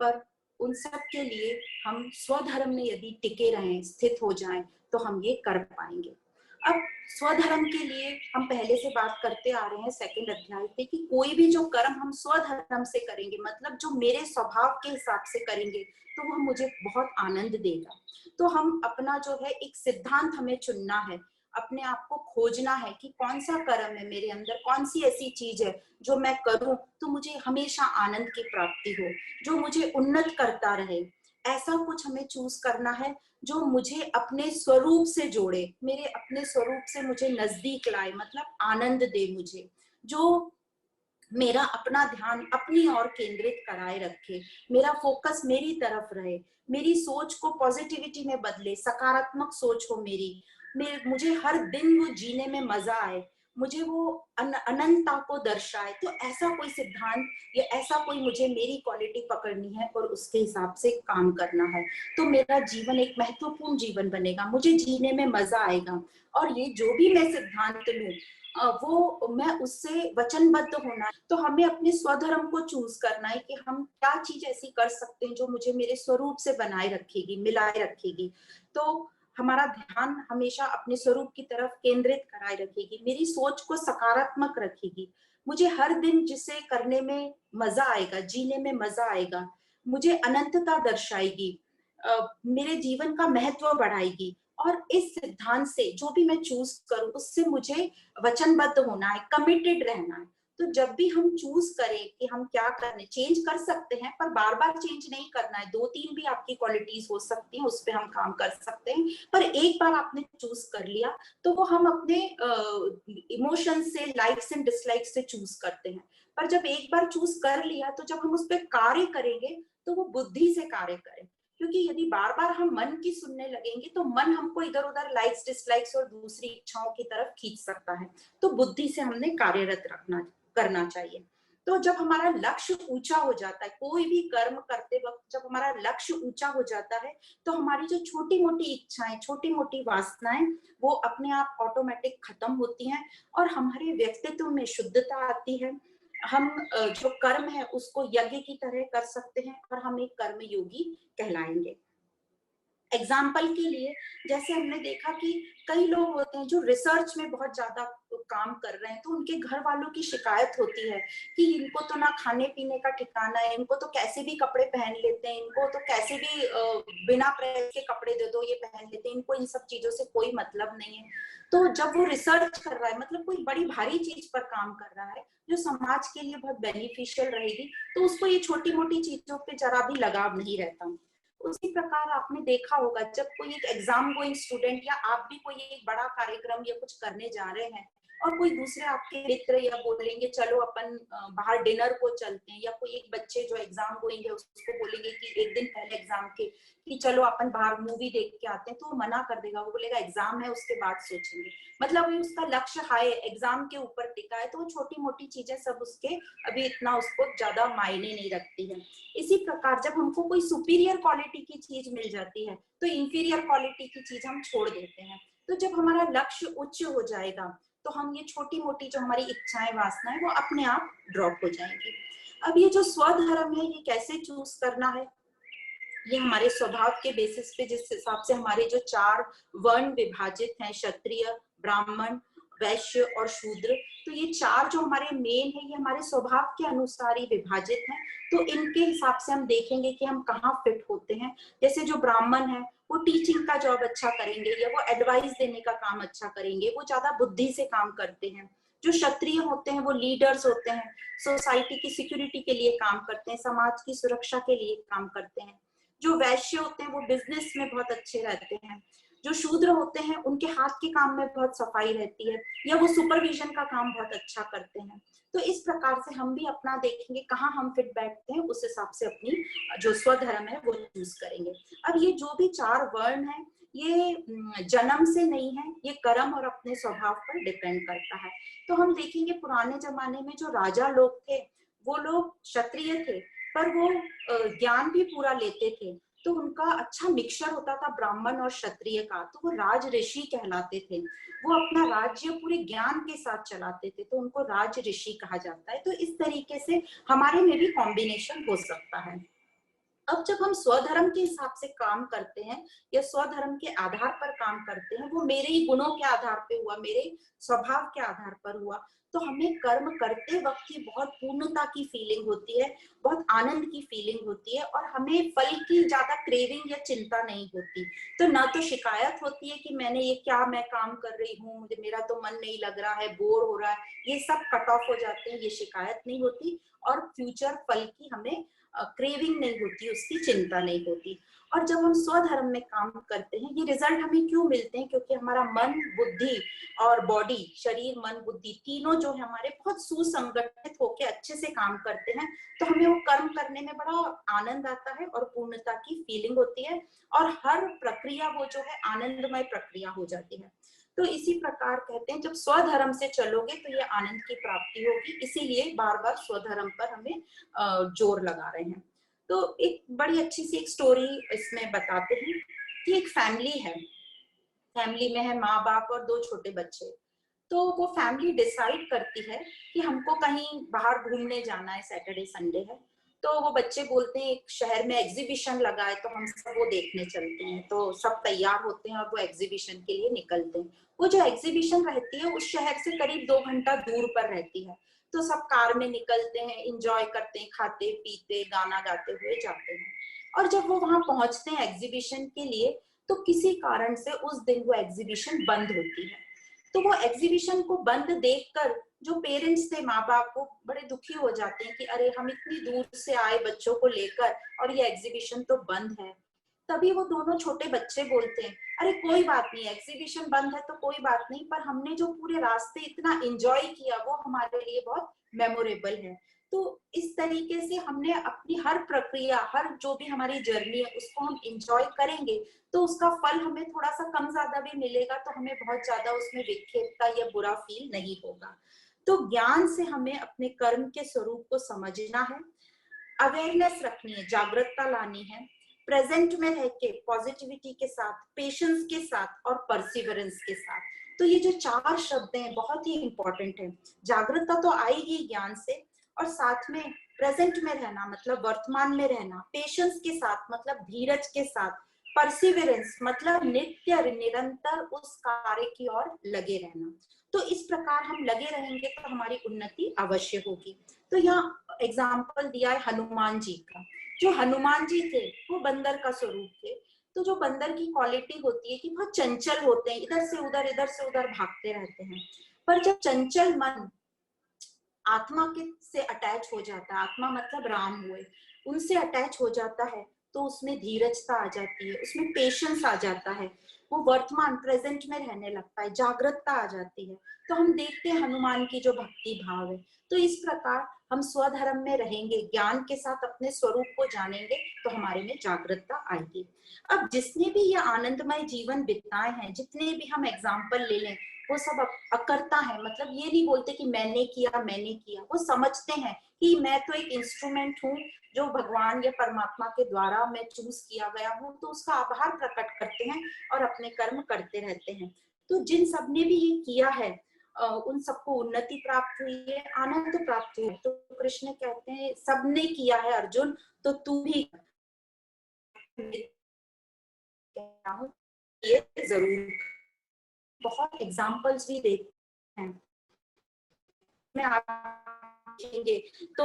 पर उन सब के लिए हम स्वधर्म में यदि टिके रहें, स्थित हो जाएं, तो हम ये कर पाएंगे। अब स्वधर्म के लिए हम पहले से बात करते आ रहे हैं सेकंड अध्याय पे कि कोई भी जो कर्म हम स्वधर्म से करेंगे, मतलब जो मेरे स्वभाव के हिसाब से करेंगे, तो वह मुझे बहुत आनंद देगा। तो हम अपना जो है एक सिद्धांत हमें चुनना है, अपने आप को खोजना है कि कौन सा कर्म है मेरे अंदर, कौन सी ऐसी चीज है जो मैं करूं तो मुझे हमेशा आनंद की प्राप्ति हो, जो मुझे उन्नत करता रहे। ऐसा कुछ हमें चूज करना है जो मुझे अपने स्वरूप से जोड़े, मेरे अपने स्वरूप से मुझे नजदीक लाए, मतलब आनंद दे मुझे, जो मेरा अपना ध्यान अपनी ओर केंद्रित कराए रखे, मेरा फोकस मेरी तरफ रहे, मेरी सोच को पॉजिटिविटी में बदले, सकारात्मक सोच हो मेरी, मुझे हर दिन वो जीने में मजा आए, मुझे वो अनंतता को दर्शाए। तो ऐसा कोई सिद्धांत या ऐसा कोई मुझे मेरी क्वालिटी पकड़नी है और उसके हिसाब से काम करना है, तो मेरा जीवन एक महत्वपूर्ण जीवन बनेगा, मुझे जीने में मजा आएगा। और ये जो भी मैं सिद्धांत लूं वो मैं उससे वचनबद्ध होना है। तो हमें अपने स्वधर्म को चूज करना है कि हम क्या चीज ऐसी कर सकते हैं जो मुझे मेरे स्वरूप से बनाए रखेगी, मिलाए रखेगी। तो हमारा ध्यान हमेशा अपने स्वरूप की तरफ केंद्रित कराए रखेगी, मेरी सोच को सकारात्मक रखेगी, मुझे हर दिन जिसे करने में मजा आएगा, जीने में मजा आएगा, मुझे अनंतता दर्शाएगी, मेरे जीवन का महत्व बढ़ाएगी। और इस सिद्धांत से जो भी मैं चूज करूं उससे मुझे वचनबद्ध होना है, कमिटेड रहना है। तो जब भी हम चूज करें कि हम क्या करने, चेंज कर सकते हैं पर बार बार चेंज नहीं करना है, दो तीन भी आपकी क्वालिटीज हो सकती हैं, उस पर हम काम कर सकते हैं, पर एक बार आपने चूज कर लिया तो वो हम अपने इमोशन से, लाइक्स एंड डिसलाइक्स से चूज करते हैं। पर जब एक बार चूज कर लिया तो जब हम उस पर कार्य करेंगे तो वो बुद्धि से कार्य करें, क्योंकि यदि बार बार हम मन की सुनने लगेंगे तो मन हमको इधर उधर लाइक्स डिसलाइक्स और दूसरी इच्छाओं की तरफ खींच सकता है। तो बुद्धि से हमने कार्यरत रखना करना चाहिए। तो जब हमारा लक्ष्य ऊंचा हो जाता है, कोई भी कर्म करते वक्त जब हमारा लक्ष्य ऊंचा हो जाता है तो हमारी जो छोटी मोटी इच्छाएं, छोटी मोटी वासनाएं वो अपने आप ऑटोमेटिक खत्म होती हैं और हमारे व्यक्तित्व में शुद्धता आती है। हम जो कर्म है उसको यज्ञ की तरह कर सकते हैं और हम एक कर्म योगी कहलाएंगे। एग्जाम्पल के लिए जैसे हमने देखा कि कई लोग होते हैं जो रिसर्च में बहुत ज्यादा काम कर रहे हैं, तो उनके घर वालों की शिकायत होती है कि इनको तो ना खाने पीने का ठिकाना है, इनको तो कैसे भी कपड़े पहन लेते हैं, इनको तो कैसे भी बिना प्रेस के कपड़े दे दो ये पहन लेते हैं, इनको इन सब चीजों से कोई मतलब नहीं है। तो जब वो रिसर्च कर रहा है, मतलब कोई बड़ी भारी चीज पर काम कर रहा है जो समाज के लिए बहुत बेनिफिशियल रहेगी, तो उसको ये छोटी मोटी चीजों पे जरा भी लगाव नहीं रहता। उसी प्रकार आपने देखा होगा जब कोई एक एग्जाम गोइंग स्टूडेंट या आप भी कोई एक बड़ा कार्यक्रम या कुछ करने जा रहे हैं और कोई दूसरे आपके मित्र या बोलेंगे चलो अपन बाहर डिनर को चलते हैं, या कोई एक बच्चे जो एग्जाम गोइंग है उसको बोलेंगे कि एक दिन पहले एग्जाम के कि चलो अपन बाहर मूवी देख के आते हैं, तो वो मना कर देगा, वो बोलेगा एग्जाम है उसके बाद सोचेंगे। मतलब ये उसका लक्ष्य हाई एग्जाम के ऊपर टिका है, तो वो छोटी मोटी चीजें सब उसके अभी इतना उसको ज्यादा मायने नहीं रखती है। इसी प्रकार जब हमको कोई सुपीरियर क्वालिटी की चीज मिल जाती है तो इंफीरियर क्वालिटी की चीज हम छोड़ देते हैं। तो जब हमारा लक्ष्य उच्च हो जाएगा तो हम ये छोटी मोटी जो हमारी इच्छाएं वासनाएं वो अपने आप ड्रॉप हो जाएंगी। अब ये जो स्वधर्म है ये कैसे चूज करना है, ये हमारे स्वभाव के बेसिस पे, जिस हिसाब से हमारे जो 4 वर्ण विभाजित हैं, क्षत्रिय, ब्राह्मण, वैश्य और शूद्र, तो ये 4 जो हमारे मेन है ये हमारे स्वभाव के अनुसार ही विभाजित हैं। तो इनके हिसाब से हम देखेंगे कि हम कहाँ फिट होते हैं। जैसे जो ब्राह्मण है वो टीचिंग का जॉब अच्छा करेंगे या वो एडवाइस देने का काम अच्छा करेंगे, वो ज्यादा बुद्धि से काम करते हैं। जो क्षत्रिय होते हैं वो लीडर्स होते हैं, सोसाइटी की सिक्योरिटी के लिए काम करते हैं, समाज की सुरक्षा के लिए काम करते हैं। जो वैश्य होते हैं वो बिजनेस में बहुत अच्छे रहते हैं। जो शूद्र होते हैं उनके हाथ के काम में बहुत सफाई रहती है या वो सुपरविजन का काम बहुत अच्छा करते हैं। तो इस प्रकार से हम भी अपना देखेंगे कहाँ हम फिट बैठते हैं, उस हिसाब से अपनी जो स्वधर्म है वो चूज करेंगे। अब ये जो भी 4 वर्ण है ये जन्म से नहीं है, ये कर्म और अपने स्वभाव पर डिपेंड करता है। तो हम देखेंगे पुराने जमाने में जो राजा लोग थे वो लोग क्षत्रिय थे पर वो ज्ञान भी पूरा लेते थे, तो उनका अच्छा मिक्सचर होता था ब्राह्मण और क्षत्रिय का, तो वो राज ऋषि कहलाते थे। वो अपना राज्य पूरे ज्ञान के साथ चलाते थे, तो उनको राज ऋषि कहा जाता है। तो इस तरीके से हमारे में भी कॉम्बिनेशन हो सकता है। अब जब हम स्वधर्म के हिसाब से काम करते हैं या स्वधर्म के आधार पर काम करते हैं, वो मेरे ही गुणों के आधार पे हुआ, मेरे स्वभाव के आधार पर हुआ, तो हमें कर्म करते वक्त की बहुत पूर्णता की फीलिंग होती है, बहुत आनंद की फीलिंग होती है, और हमें फल की ज्यादा क्रेविंग या चिंता नहीं होती। तो ना तो शिकायत होती है कि मैंने ये क्या मैं काम कर रही हूँ, मुझे मेरा तो मन नहीं लग रहा है, बोर हो रहा है, ये सब कट ऑफ हो जाते हैं, ये शिकायत नहीं होती, और फ्यूचर फल की हमें क्रेविंग नहीं होती, उसकी चिंता नहीं होती। और जब हम स्वधर्म में काम करते हैं, ये रिजल्ट हमें क्यों मिलते हैं? क्योंकि हमारा मन, बुद्धि और बॉडी, शरीर मन बुद्धि तीनों जो है हमारे बहुत सुसंगठित होकर अच्छे से काम करते हैं, तो हमें वो कर्म करने में बड़ा आनंद आता है और पूर्णता की फीलिंग होती है, और हर प्रक्रिया वो जो है आनंदमय प्रक्रिया हो जाती है। तो इसी प्रकार कहते हैं, जब स्वधर्म से चलोगे तो ये आनंद की प्राप्ति होगी, इसीलिए बार बार स्वधर्म पर हमें जोर लगा रहे हैं। तो एक बड़ी अच्छी सी एक स्टोरी इसमें बताते हैं कि एक फैमिली है, फैमिली में है माँ बाप और दो छोटे बच्चे। तो वो फैमिली डिसाइड करती है कि हमको कहीं बाहर घूमने जाना है, सैटरडे संडे है। तो वो बच्चे बोलते हैं एक शहर में एग्जीबिशन लगा है, तो हम सब वो देखने चलते हैं। तो सब तैयार होते हैं और वो एग्जीबिशन के लिए निकलते हैं। वो जो एग्जीबिशन रहती है उस शहर से करीब 2 घंटा दूर पर रहती है। तो सब कार में निकलते हैं, इंजॉय करते हैं, खाते पीते गाना गाते हुए जाते हैं। और जब वो वहां पहुंचते हैं एग्जीबिशन के लिए, तो किसी कारण से उस दिन वो एग्जीबिशन बंद होती है। तो वो एग्जीबिशन को बंद देखकर जो पेरेंट्स थे, माँ बाप, वो बड़े दुखी हो जाते हैं कि अरे हम इतनी दूर से आए बच्चों को लेकर और ये एग्जीबिशन तो बंद है। तभी वो दोनों छोटे बच्चे बोलते हैं, अरे कोई बात नहीं, एग्जीबिशन बंद है तो कोई बात नहीं, पर हमने जो पूरे रास्ते इतना एंजॉय किया वो हमारे लिए बहुत मेमोरेबल है। तो इस तरीके से हमने अपनी हर प्रक्रिया, हर जो भी हमारी जर्नी है उसको हम एंजॉय करेंगे, तो उसका फल हमें थोड़ा सा कम ज्यादा भी मिलेगा, तो हमें बहुत ज्यादा उसमें विक्षेपता या बुरा फील नहीं होगा। तो ज्ञान से हमें अपने कर्म के स्वरूप को समझना है, अवेयरनेस रखनी है, जागरूकता लानी है, प्रेजेंट में रह के पॉजिटिविटी के साथ, पेशेंस के साथ और परसिवरेंस के साथ। तो ये जो 4 शब्द हैं बहुत ही इंपॉर्टेंट है। जागरूकता तो आएगी ज्ञान से, और साथ में प्रेजेंट में रहना मतलब वर्तमान में रहना, पेशेंस के साथ मतलब धीरज के साथ, परसिवरेंस मतलब नित्य निरंतर उस कार्य की ओर लगे रहना। तो इस प्रकार हम लगे रहेंगे तो हमारी उन्नति अवश्य होगी। तो यहाँ एग्जाम्पल दिया है हनुमान जी का। जो हनुमान जी थे वो बंदर का स्वरूप थे। तो जो बंदर की क्वालिटी होती है कि बहुत चंचल होते हैं, इधर से उधर भागते रहते हैं। पर जब चंचल मन आत्मा के से अटैच हो जाता है, आत्मा मतलब राम हुए, उनसे अटैच हो जाता है, तो उसमें धीरजता आ जाती है, उसमें पेशेंस आ जाता है, वो वर्तमान प्रेजेंट में रहने लगता है, जागरूकता आ जाती है। तो हम देखते हैं हनुमान की जो भक्ति भाव है। तो इस प्रकार हम स्वधर्म में रहेंगे, ज्ञान के साथ अपने स्वरूप को जानेंगे, तो हमारे में जागरूकता आएगी। अब जिसने भी ये आनंदमय जीवन बिताए हैं, जितने भी हम एग्जाम्पल ले लें, वो सब अकर्ता है, मतलब ये नहीं बोलते कि मैंने किया, वो समझते हैं कि मैं तो एक इंस्ट्रूमेंट हूँ जो भगवान या परमात्मा के द्वारा मैं चूज किया गया हूँ। तो उसका आभार प्रकट करते हैं और अपने कर्म करते रहते हैं। तो जिन सब ने भी ये किया है उन सबको उन्नति प्राप्त हुई है, आनंद प्राप्त हुई है। तो कृष्ण कहते हैं सबने किया है अर्जुन, तो तू भी ये जरूर। बहुत एग्जाम्पल्स भी देखते हैं में आप देखेंगे तो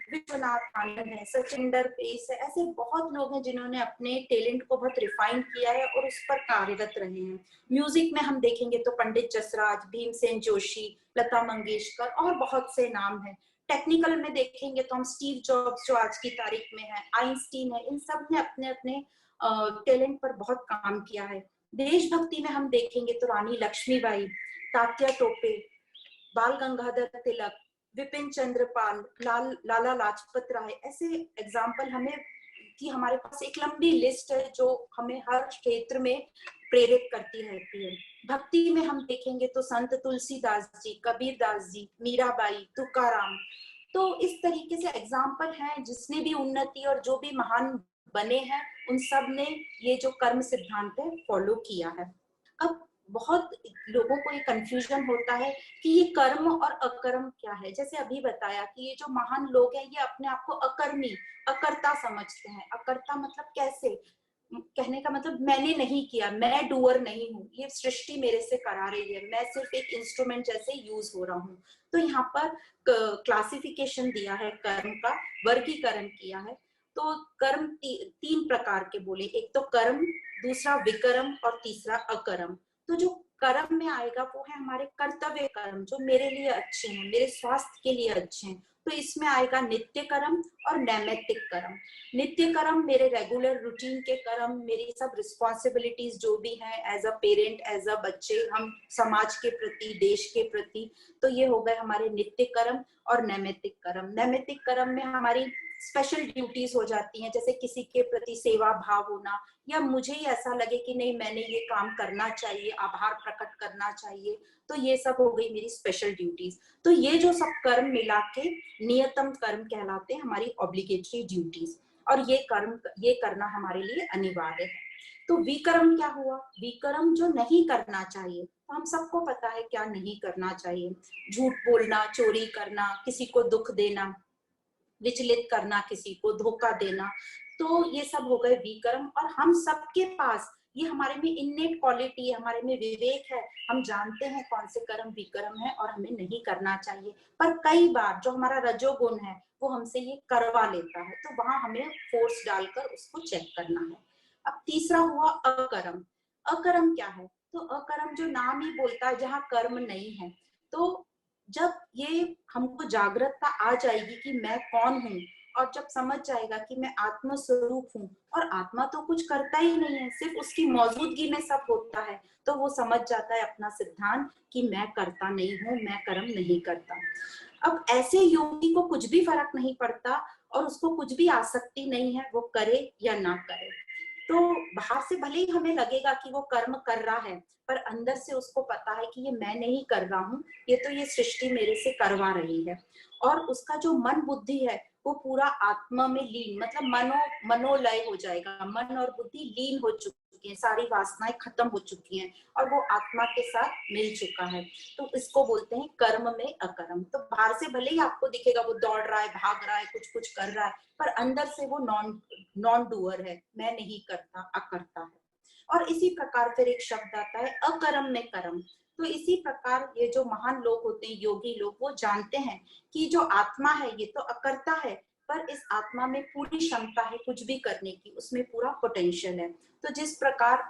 विश्वनाथ आनंद है, सचिंदर पेस है, ऐसे बहुत लोग हैं जिन्होंने अपने टैलेंट को बहुत रिफाइन किया है और उस पर कार्यरत रहे हैं। म्यूजिक में हम देखेंगे तो पंडित जसराज, भीमसेन जोशी, लता मंगेशकर और बहुत से नाम हैं। टेक्निकल में देखेंगे तो हम स्टीव जॉब्स जो आज की तारीख में है, आइंस्टीन है, इन सब ने अपने अपने टैलेंट पर बहुत काम किया है। देशभक्ति में हम देखेंगे तो रानी लक्ष्मीबाई, तात्या टोपे, बाल गंगाधर तिलक, विपिन चंद्रपाल, लाला लाजपत राय, ऐसे एग्जाम्पल हमें कि हमारे पास एक लंबी लिस्ट है जो हमें हर क्षेत्र में प्रेरित करती रहती है। भक्ति में हम देखेंगे तो संत तुलसीदास जी, कबीर दास जी, मीराबाई, तुकाराम। तो इस तरीके से एग्जाम्पल हैं जिसने भी उन्नति और जो भी महान बने हैं, उन सब ने ये जो कर्म सिद्धांत है फॉलो किया है। अब बहुत लोगों को ये कंफ्यूजन होता है कि ये कर्म और अकर्म क्या है। जैसे अभी बताया कि ये जो महान लोग हैं ये अपने आप को अकर्मी, अकर्ता समझते हैं। अकर्ता मतलब कैसे, कहने का मतलब मैंने नहीं किया, मैं डूअर नहीं हूँ, ये सृष्टि मेरे से करा रही है, मैं सिर्फ एक इंस्ट्रूमेंट जैसे यूज हो रहा हूँ। तो यहाँ पर क्लासिफिकेशन दिया है, कर्म का वर्गीकरण किया है। तो कर्म तीन प्रकार के बोले, एक तो कर्म, दूसरा विकर्म और तीसरा अकर्म। तो जो कर्म में आएगा वो है हमारे कर्तव्य कर्म, जो मेरे लिए अच्छे हैं, मेरे स्वास्थ्य के लिए अच्छे हैं। तो इसमें आएगा नित्य कर्म और नैमित्तिक कर्म। नित्य कर्म मेरे रेगुलर रूटीन के कर्म, मेरी सब रिस्पॉन्सिबिलिटीज जो भी हैं as a parent, as a बच्चे, हम समाज के प्रति, देश के प्रति। तो ये हो गए हमारे नित्य कर्म और नैमित्तिक कर्म। नैमित्तिक कर्म में हमारी स्पेशल ड्यूटीज हो जाती हैं, जैसे किसी के प्रति सेवा भाव होना, या मुझे ही ऐसा लगे कि नहीं मैंने ये काम करना चाहिए, आभार प्रकट करना चाहिए। तो ये सब हो गई मेरी स्पेशल ड्यूटीज। तो ये जो सब कर्म मिला के नियतम कर्म कहलाते हैं, हमारी ऑब्लिगेटरी ड्यूटीज। और ये कर्म, ये करना हमारे लिए अनिवार्य है। तो विकर्म क्या हुआ? विकर्म जो नहीं करना चाहिए। तो हम सबको पता है क्या नहीं करना चाहिए। झूठ बोलना, चोरी करना, किसी को दुख देना, विचलित करना, किसी को धोखा देना। तो ये सब हो गए विकर्म। और हम सबके पास ये हमारे में इन्नेट क्वालिटी है, हमारे में विवेक है, हम जानते हैं कौन से कर्म विकर्म है और हमें नहीं करना चाहिए। पर कई बार जो हमारा रजोगुण है वो हमसे ये करवा लेता है, तो वहां हमें फोर्स डालकर उसको चेक करना है। अब तीसरा हुआ अकर्म। अकर्म क्या है? तो अकर्म जो नाम ही बोलता है, जहाँ कर्म नहीं है। तो जब ये हमको जागरूकता आ जाएगी कि मैं कौन हूँ, और जब समझ जाएगा कि मैं आत्म स्वरूप हूँ और आत्मा तो कुछ करता ही नहीं है, सिर्फ उसकी मौजूदगी में सब होता है, तो वो समझ जाता है अपना सिद्धांत कि मैं करता नहीं हूँ, मैं कर्म नहीं करता। अब ऐसे योगी को कुछ भी फर्क नहीं पड़ता और उसको कुछ भी आसक्ति नहीं है, वो करे या ना करे। तो बाहर से भले ही हमें लगेगा कि वो कर्म कर रहा है, पर अंदर से उसको पता है कि ये मैं नहीं कर रहा हूँ, ये तो ये सृष्टि मेरे से करवा रही है। और उसका जो मन बुद्धि है वो पूरा आत्मा में लीन, मतलब मनोलय हो जाएगा। मन और बुद्धि लीन हो चुकी है, सारी वासनाएं खत्म हो चुकी हैं और वो आत्मा के साथ मिल चुका है। तो इसको बोलते हैं कर्म में अकर्म। तो बाहर से भले ही आपको दिखेगा वो दौड़ रहा है, भाग रहा है, कुछ कुछ कर रहा है, पर अंदर से वो नॉन डूअर है, मैं नहीं करता, अकर्ता है। और इसी प्रकार फिर एक शब्द आता है अकर्म में कर्म। तो इसी प्रकार ये जो महान लोग होते हैं, योगी लोग, वो जानते हैं कि जो आत्मा है ये तो अकर्ता है, पर इस आत्मा में पूरी क्षमता है कुछ भी करने की, उसमें पूरा पोटेंशियल है। तो जिस प्रकार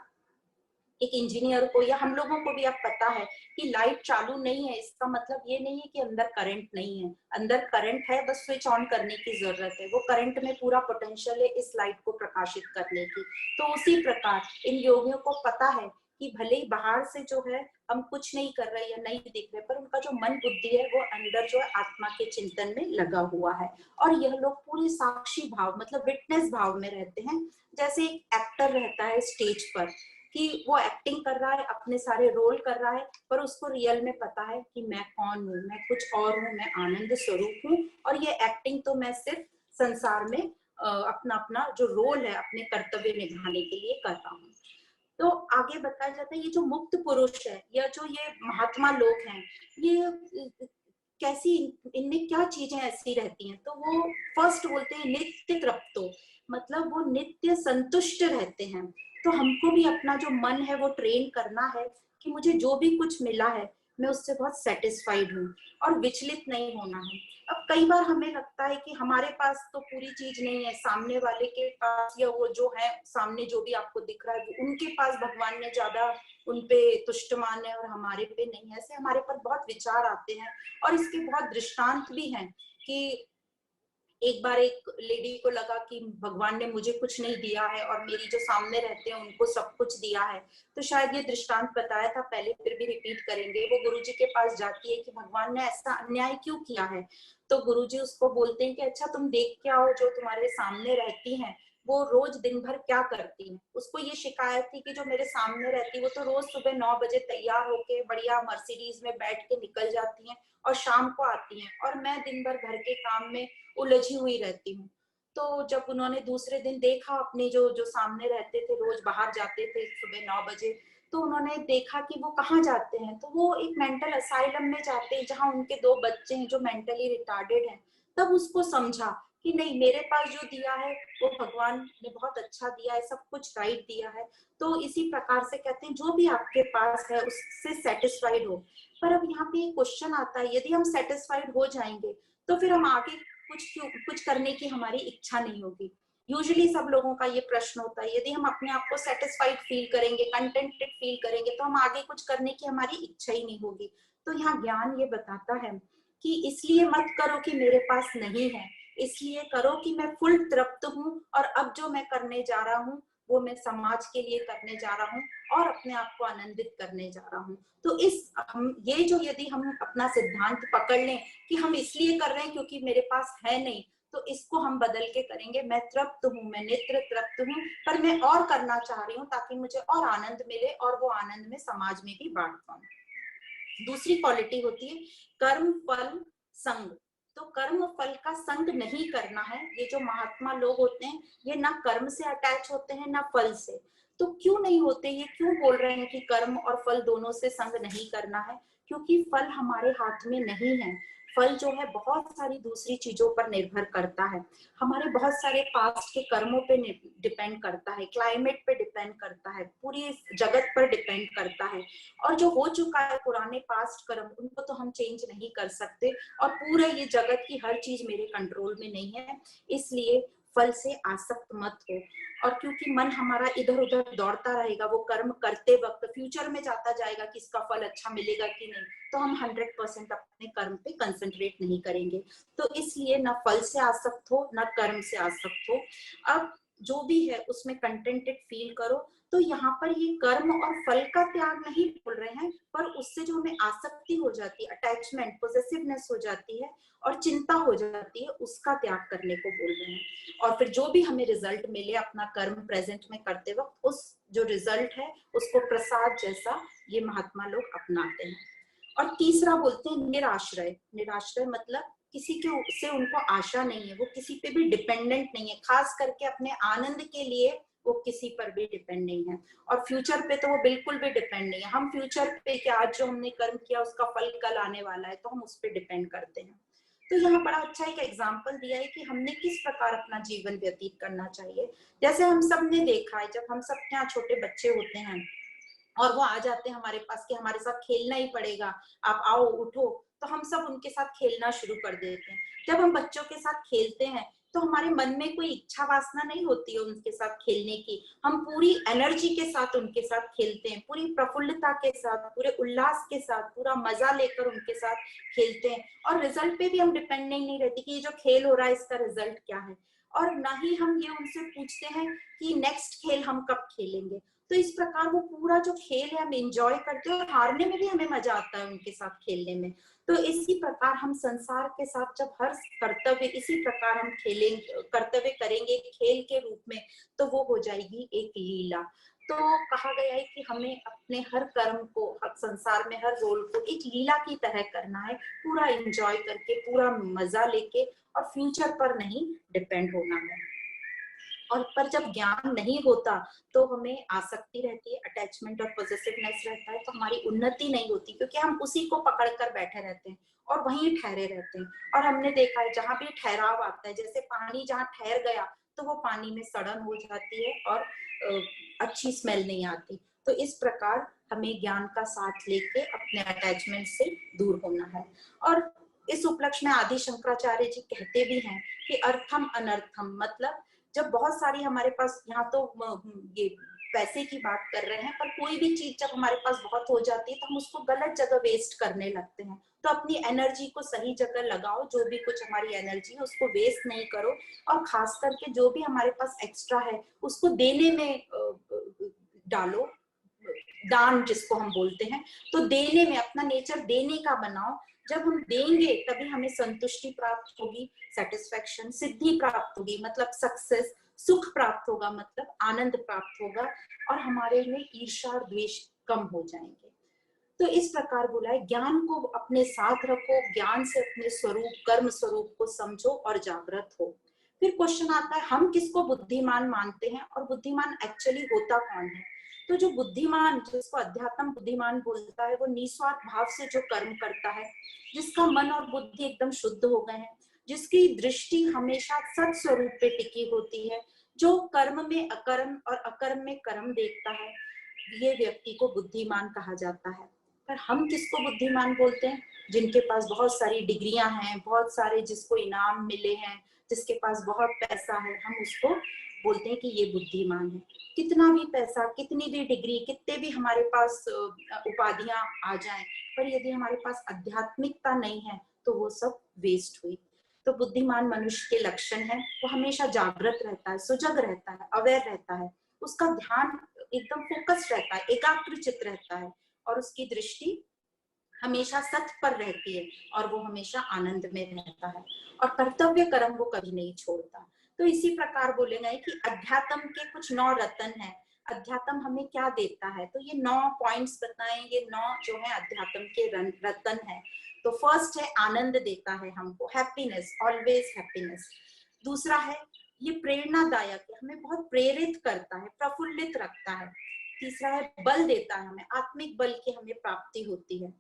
एक इंजीनियर को या हम लोगों को भी अब पता है कि लाइट चालू नहीं है, इसका मतलब ये नहीं है कि अंदर करंट नहीं है, अंदर करंट है, बस स्विच ऑन करने की जरूरत है। वो करंट में पूरा पोटेंशियल है इस लाइट को प्रकाशित करने की। तो उसी प्रकार इन योगियों को पता है कि भले ही बाहर से जो है हम कुछ नहीं कर रहे या नहीं दिख रहे, पर उनका जो मन बुद्धि है वो अंदर जो है आत्मा के चिंतन में लगा हुआ है। और यह लोग पूरे साक्षी भाव, मतलब विटनेस भाव में रहते हैं। जैसे एक एक्टर रहता है स्टेज पर, कि वो एक्टिंग कर रहा है, अपने सारे रोल कर रहा है, पर उसको रियल में पता है कि मैं कौन हूँ, मैं कुछ और हूँ, मैं आनंद स्वरूप हूँ। और ये एक्टिंग तो मैं सिर्फ संसार में अपना अपना जो रोल है अपने कर्तव्य निभाने के लिए कर रहा हूँ। तो आगे बताया जाता है ये जो मुक्त पुरुष है या जो ये महात्मा लोग हैं, ये कैसी, इनमें क्या चीजें ऐसी रहती हैं? तो वो फर्स्ट बोलते हैं नित्य तृप्तो, मतलब वो नित्य संतुष्ट रहते हैं। तो हमको भी अपना जो मन है वो ट्रेन करना है कि मुझे जो भी कुछ मिला है मैं उससे बहुत सेटिस्फाइड हूँ और विचलित नहीं होना है। अब कई बार हमें लगता है कि हमारे पास तो पूरी चीज नहीं है, सामने वाले के पास या वो जो है सामने जो भी आपको दिख रहा है उनके पास भगवान ने ज्यादा उनपे तुष्टमान है और हमारे पे नहीं है। ऐसे हमारे पर बहुत विचार आते हैं और इसके बहुत दृष्टांत भी हैं कि एक बार एक लेडी को लगा कि भगवान ने मुझे कुछ नहीं दिया है और मेरी जो सामने रहते हैं उनको सब कुछ दिया है। तो शायद ये दृष्टांत बताया था पहले, फिर भी रिपीट करेंगे। वो गुरुजी के पास जाती है कि भगवान ने ऐसा अन्याय क्यों किया है। तो गुरुजी उसको बोलते हैं कि अच्छा तुम देख के आओ, जो तुम्हारे सामने रहती हैं वो रोज दिन भर क्या करती हैं। उसको ये शिकायत थी कि जो मेरे सामने रहती है वो तो रोज सुबह 9 बजे तैयार होके बढ़िया मर्सिडीज में बैठ के निकल जाती हैं और शाम को आती हैं, और मैं दिन भर घर के काम में उलझी हुई रहती हूँ। तो जब उन्होंने दूसरे दिन देखा अपने जो जो सामने रहते थे, रोज बाहर जाते थे सुबह 9 बजे, तो उन्होंने देखा कि वो कहाँ जाते हैं, तो वो एक मेंटल असाइलम में जाते हैं जहाँ उनके 2 बच्चे हैं जो मेंटली रिटार्डेड हैं। तब उसको समझा कि नहीं, मेरे पास जो दिया है वो भगवान ने बहुत अच्छा दिया है, सब कुछ राइट दिया है। तो इसी प्रकार से कहते हैं जो भी आपके पास है उससे सेटिस्फाइड हो। पर अब यहाँ पे क्वेश्चन आता है, यदि हम सेटिस्फाइड हो जाएंगे तो फिर हम आगे कुछ करने की हमारी इच्छा नहीं होगी। यूजुअली सब लोगों का ये प्रश्न होता है, यदि हम अपने आप को सेटिस्फाइड फील करेंगे, कंटेंटेड फील करेंगे, तो हम आगे कुछ करने की हमारी इच्छा ही नहीं होगी। तो यहाँ ज्ञान ये बताता है कि इसलिए मत करो कि मेरे पास नहीं है, इसलिए करो कि मैं फुल तृप्त हूँ और अब जो मैं करने जा रहा हूँ वो मैं समाज के लिए करने जा रहा हूँ और अपने आप को आनंदित करने जा रहा हूँ। तो ये जो यदि हम अपना सिद्धांत पकड़ लें कि हम इसलिए कर रहे हैं क्योंकि मेरे पास है नहीं, तो इसको हम बदल के करेंगे, मैं तृप्त हूँ, मैं नित्य तृप्त हूँ, पर मैं और करना चाह रही हूँ ताकि मुझे और आनंद मिले और वो आनंद में समाज में भी बांट पाऊं। दूसरी क्वालिटी होती है कर्म फल संग। तो कर्म फल का संग नहीं करना है। ये जो महात्मा लोग होते हैं ये ना कर्म से अटैच होते हैं ना फल से। तो क्यों नहीं होते, ये क्यों बोल रहे हैं कि कर्म और फल दोनों से संग नहीं करना है? क्योंकि फल हमारे हाथ में नहीं है। फल जो है बहुत सारी दूसरी चीजों पर निर्भर करता है, हमारे बहुत सारे पास्ट के कर्मों पे डिपेंड करता है, क्लाइमेट पे डिपेंड करता है, पूरी जगत पर डिपेंड करता है। और जो हो चुका है पुराने पास्ट कर्म, उनको तो हम चेंज नहीं कर सकते, और पूरे ये जगत की हर चीज मेरे कंट्रोल में नहीं है। इसलिए फल से आसक्त मत हो। और क्योंकि मन हमारा इधर उधर दौड़ता रहेगा, वो कर्म करते वक्त फ्यूचर में जाता जाएगा कि इसका फल अच्छा मिलेगा कि नहीं, तो हम 100% अपने कर्म पे कंसंट्रेट नहीं करेंगे। तो इसलिए ना फल से आसक्त हो ना कर्म से आसक्त हो। अब जो भी है उसमें कंटेंटेड फील करो। तो यहाँ पर ये कर्म और फल का त्याग नहीं बोल रहे हैं, पर उससे जो हमें आसक्ति हो जाती है, अटैचमेंट, पोजेसिवनेस हो जाती है और चिंता हो जाती है, उसका त्याग करने को बोल रहे हैं। और फिर जो भी हमें रिजल्ट मिले अपना कर्म प्रेजेंट में करते वक्त, उस जो रिजल्ट है उसको प्रसाद जैसा ये महात्मा लोग अपनाते हैं। और तीसरा बोलते हैं निराश्रय। निराश्रय मतलब किसी के से उनको आशा नहीं है, वो किसी पे भी डिपेंडेंट नहीं है, खास करके अपने आनंद के लिए वो किसी पर भी डिपेंड नहीं है। और फ्यूचर पे तो वो बिल्कुल भी डिपेंड नहीं है। हम फ्यूचर पे कि आज जो हमने कर्म किया उसका फल कल आने वाला है, तो हम उस पर डिपेंड करते हैं। तो यहाँ बड़ा अच्छा एक एग्जाम्पल दिया है कि हमने किस प्रकार अपना जीवन व्यतीत करना चाहिए। जैसे हम सब ने देखा है, जब हम सब यहाँ छोटे बच्चे होते हैं और वो आ जाते हैं हमारे पास कि हमारे साथ खेलना ही पड़ेगा, आप आओ उठो, तो हम सब उनके साथ खेलना शुरू कर देते हैं। जब हम बच्चों के साथ खेलते हैं तो हमारे मन में कोई इच्छा वासना नहीं होती है उनके साथ खेलने की। हम पूरी एनर्जी के साथ उनके साथ खेलते हैं, पूरी प्रफुल्लता के साथ, पूरे उल्लास के साथ, पूरा मजा लेकर उनके साथ खेलते हैं। और रिजल्ट पे भी हम डिपेंडेंट नहीं रहती कि ये जो खेल हो रहा है इसका रिजल्ट क्या है। और ना ही हम ये उनसे पूछते हैं कि नेक्स्ट खेल हम कब खेलेंगे। तो इस प्रकार वो पूरा जो खेल है हम एंजॉय करते हैं, और हारने में भी हमें मजा आता है उनके साथ खेलने में। तो इसी प्रकार हम संसार के साथ जब हर कर्तव्य इसी प्रकार हम खेलेंगे, कर्तव्य करेंगे खेल के रूप में, तो वो हो जाएगी एक लीला। तो कहा गया है कि हमें अपने हर कर्म को, हर संसार में हर रोल को एक लीला की तरह करना है, पूरा एंजॉय करके, पूरा मजा लेके, और फ्यूचर पर नहीं डिपेंड होना है। और पर जब ज्ञान नहीं होता तो हमें आसक्ति रहती है, अटैचमेंट और पॉजिटिवनेस रहता है, तो हमारी उन्नति नहीं होती, क्योंकि हम उसी को पकड़ कर बैठे रहते हैं और वहीं ठहरे रहते हैं। और हमने देखा है जहां भी ठहराव आता है, जैसे पानी जहां ठहर गया तो वो पानी में सड़न हो जाती है और अच्छी स्मेल नहीं आती। तो इस प्रकार हमें ज्ञान का साथ लेके अपने अटैचमेंट से दूर होना है। और इस उपलक्ष्य में आदि शंकराचार्य जी कहते भी हैं कि अर्थम अनर्थम, मतलब जब बहुत सारी हमारे पास, यहाँ तो ये पैसे की बात कर रहे हैं, पर कोई भी चीज जब हमारे पास बहुत हो जाती है तो हम उसको गलत जगह वेस्ट करने लगते हैं। तो अपनी एनर्जी को सही जगह लगाओ, जो भी कुछ हमारी एनर्जी है उसको वेस्ट नहीं करो। और खास करके जो भी हमारे पास एक्स्ट्रा है उसको देने में डालो, दान जिसको हम बोलते हैं। तो देने में अपना नेचर देने का बनाओ। जब हम देंगे तभी हमें संतुष्टि प्राप्त होगी, सेटिस्फेक्शन, सिद्धि प्राप्त होगी मतलब सक्सेस, सुख प्राप्त होगा मतलब आनंद प्राप्त होगा, और हमारे में ईर्ष्या और द्वेष कम हो जाएंगे। तो इस प्रकार बोला है, ज्ञान को अपने साथ रखो, ज्ञान से अपने स्वरूप, कर्म स्वरूप को समझो और जागृत हो। फिर क्वेश्चन आता है हम किसको बुद्धिमान मानते हैं और बुद्धिमान एक्चुअली होता कौन है? तो जो बुद्धिमान, जिसको अध्यात्म बुद्धिमान बोलता है, वो निस्वार्थ भाव से जो कर्म करता है, जिसका मन और बुद्धि एकदम शुद्ध हो गए हैं, जिसकी दृष्टि हमेशा सत स्वरूप पे टिकी होती है, जो कर्म में अकर्म और अकर्म में कर्म देखता है, ये व्यक्ति को बुद्धिमान कहा जाता है। पर हम किसको बुद्धिमान बोलते हैं? जिनके पास बहुत सारी डिग्रियां हैं, बहुत सारे जिसको इनाम मिले हैं, जिसके पास बहुत पैसा है, हम उसको बोलते हैं कि ये बुद्धिमान है। कितना भी पैसा, कितनी भी डिग्री, कितने भी हमारे पास उपाधियां आ जाएं, पर यदि हमारे पास आध्यात्मिकता नहीं है तो वो सब वेस्ट हुई। तो बुद्धिमान मनुष्य के लक्षण है, वो हमेशा जागृत रहता है, सजग रहता है, अवेयर रहता है, उसका ध्यान एकदम फोकस रहता है, एकाग्रचित रहता है, और उसकी दृष्टि हमेशा सत्य पर रहती है, और वो हमेशा आनंद में रहता है, और कर्तव्य कर्म वो कभी नहीं छोड़ता। तो इसी प्रकार बोलेंगे कि अध्यात्म के कुछ 9 रत्न हैं। अध्यात्म हमें क्या देता है, तो ये 9 पॉइंट्स बताएं, ये 9 जो है अध्यात्म के रत्न है। तो फर्स्ट है आनंद देता है हमको, हैप्पीनेस, ऑलवेज हैप्पीनेस। दूसरा है ये प्रेरणादायक है, हमें बहुत प्रेरित करता है, प्रफुल्लित रखता है। तीसरा है बल देता है, हमें आत्मिक बल की हमें प्राप्ति होती है।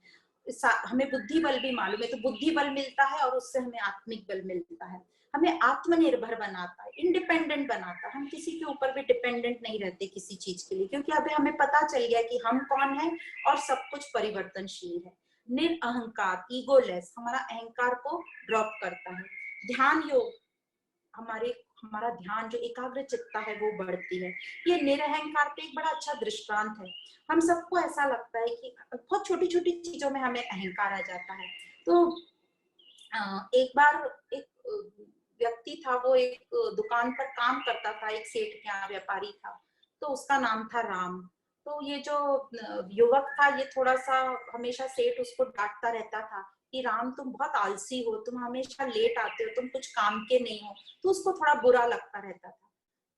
हमें बुद्धि बल भी मालूम है, तो बुद्धि बल मिलता है और उससे हमें आत्मिक बल मिलता है। हमें आत्मनिर्भर बनाता है, इंडिपेंडेंट बनाता है, हम किसी के ऊपर भी डिपेंडेंट नहीं रहते किसी चीज के लिए, क्योंकि अभी हमें पता चल गया कि हम कौन है और सब कुछ परिवर्तनशील है। निरअहंकार, ईगोलेस, हमारा अहंकार को ड्रॉप करता है। ध्यान योग, हमारा ध्यान जो एकाग्र चित्ता है वो बढ़ती है। ये निरअहंकार पे एक बड़ा अच्छा दृष्टांत है। हम सबको ऐसा लगता है कि बहुत छोटी छोटी चीजों में हमें अहंकार आ जाता है। तो एक बार एक व्यक्ति था, वो एक दुकान पर काम करता था, एक सेठ के यहाँ व्यापारी था, तो उसका नाम था राम। तो ये जो युवक था, ये थोड़ा सा हमेशा सेठ उसको डांटता रहता था कि राम तुम बहुत आलसी हो, तुम हमेशा लेट आते हो, तुम कुछ काम के नहीं हो। तो उसको थोड़ा बुरा लगता रहता था।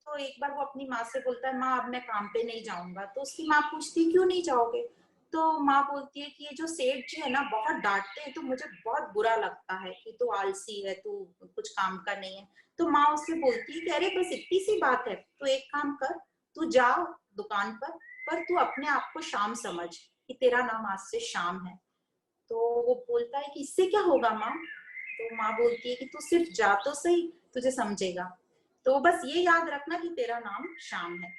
तो एक बार वो अपनी माँ से बोलता है, माँ अब मैं काम पे नहीं जाऊंगा। तो उसकी माँ पूछती क्यों नहीं जाओगे? तो माँ बोलती है कि ये जो सेठ जी है ना बहुत डांटते हैं, तो मुझे बहुत बुरा लगता है कि तू आलसी है, तू कुछ काम का नहीं है। तो माँ उससे बोलती है कि अरे बस इतनी सी बात है, तो एक काम कर, तू जा दुकान पर तू अपने आप को शाम समझ कि तेरा नाम आज से शाम है। तो वो बोलता है कि इससे क्या होगा माँ? तो माँ बोलती है कि तू सिर्फ जा तो सही, तुझे समझेगा। तो बस ये याद रखना कि तेरा नाम शाम है।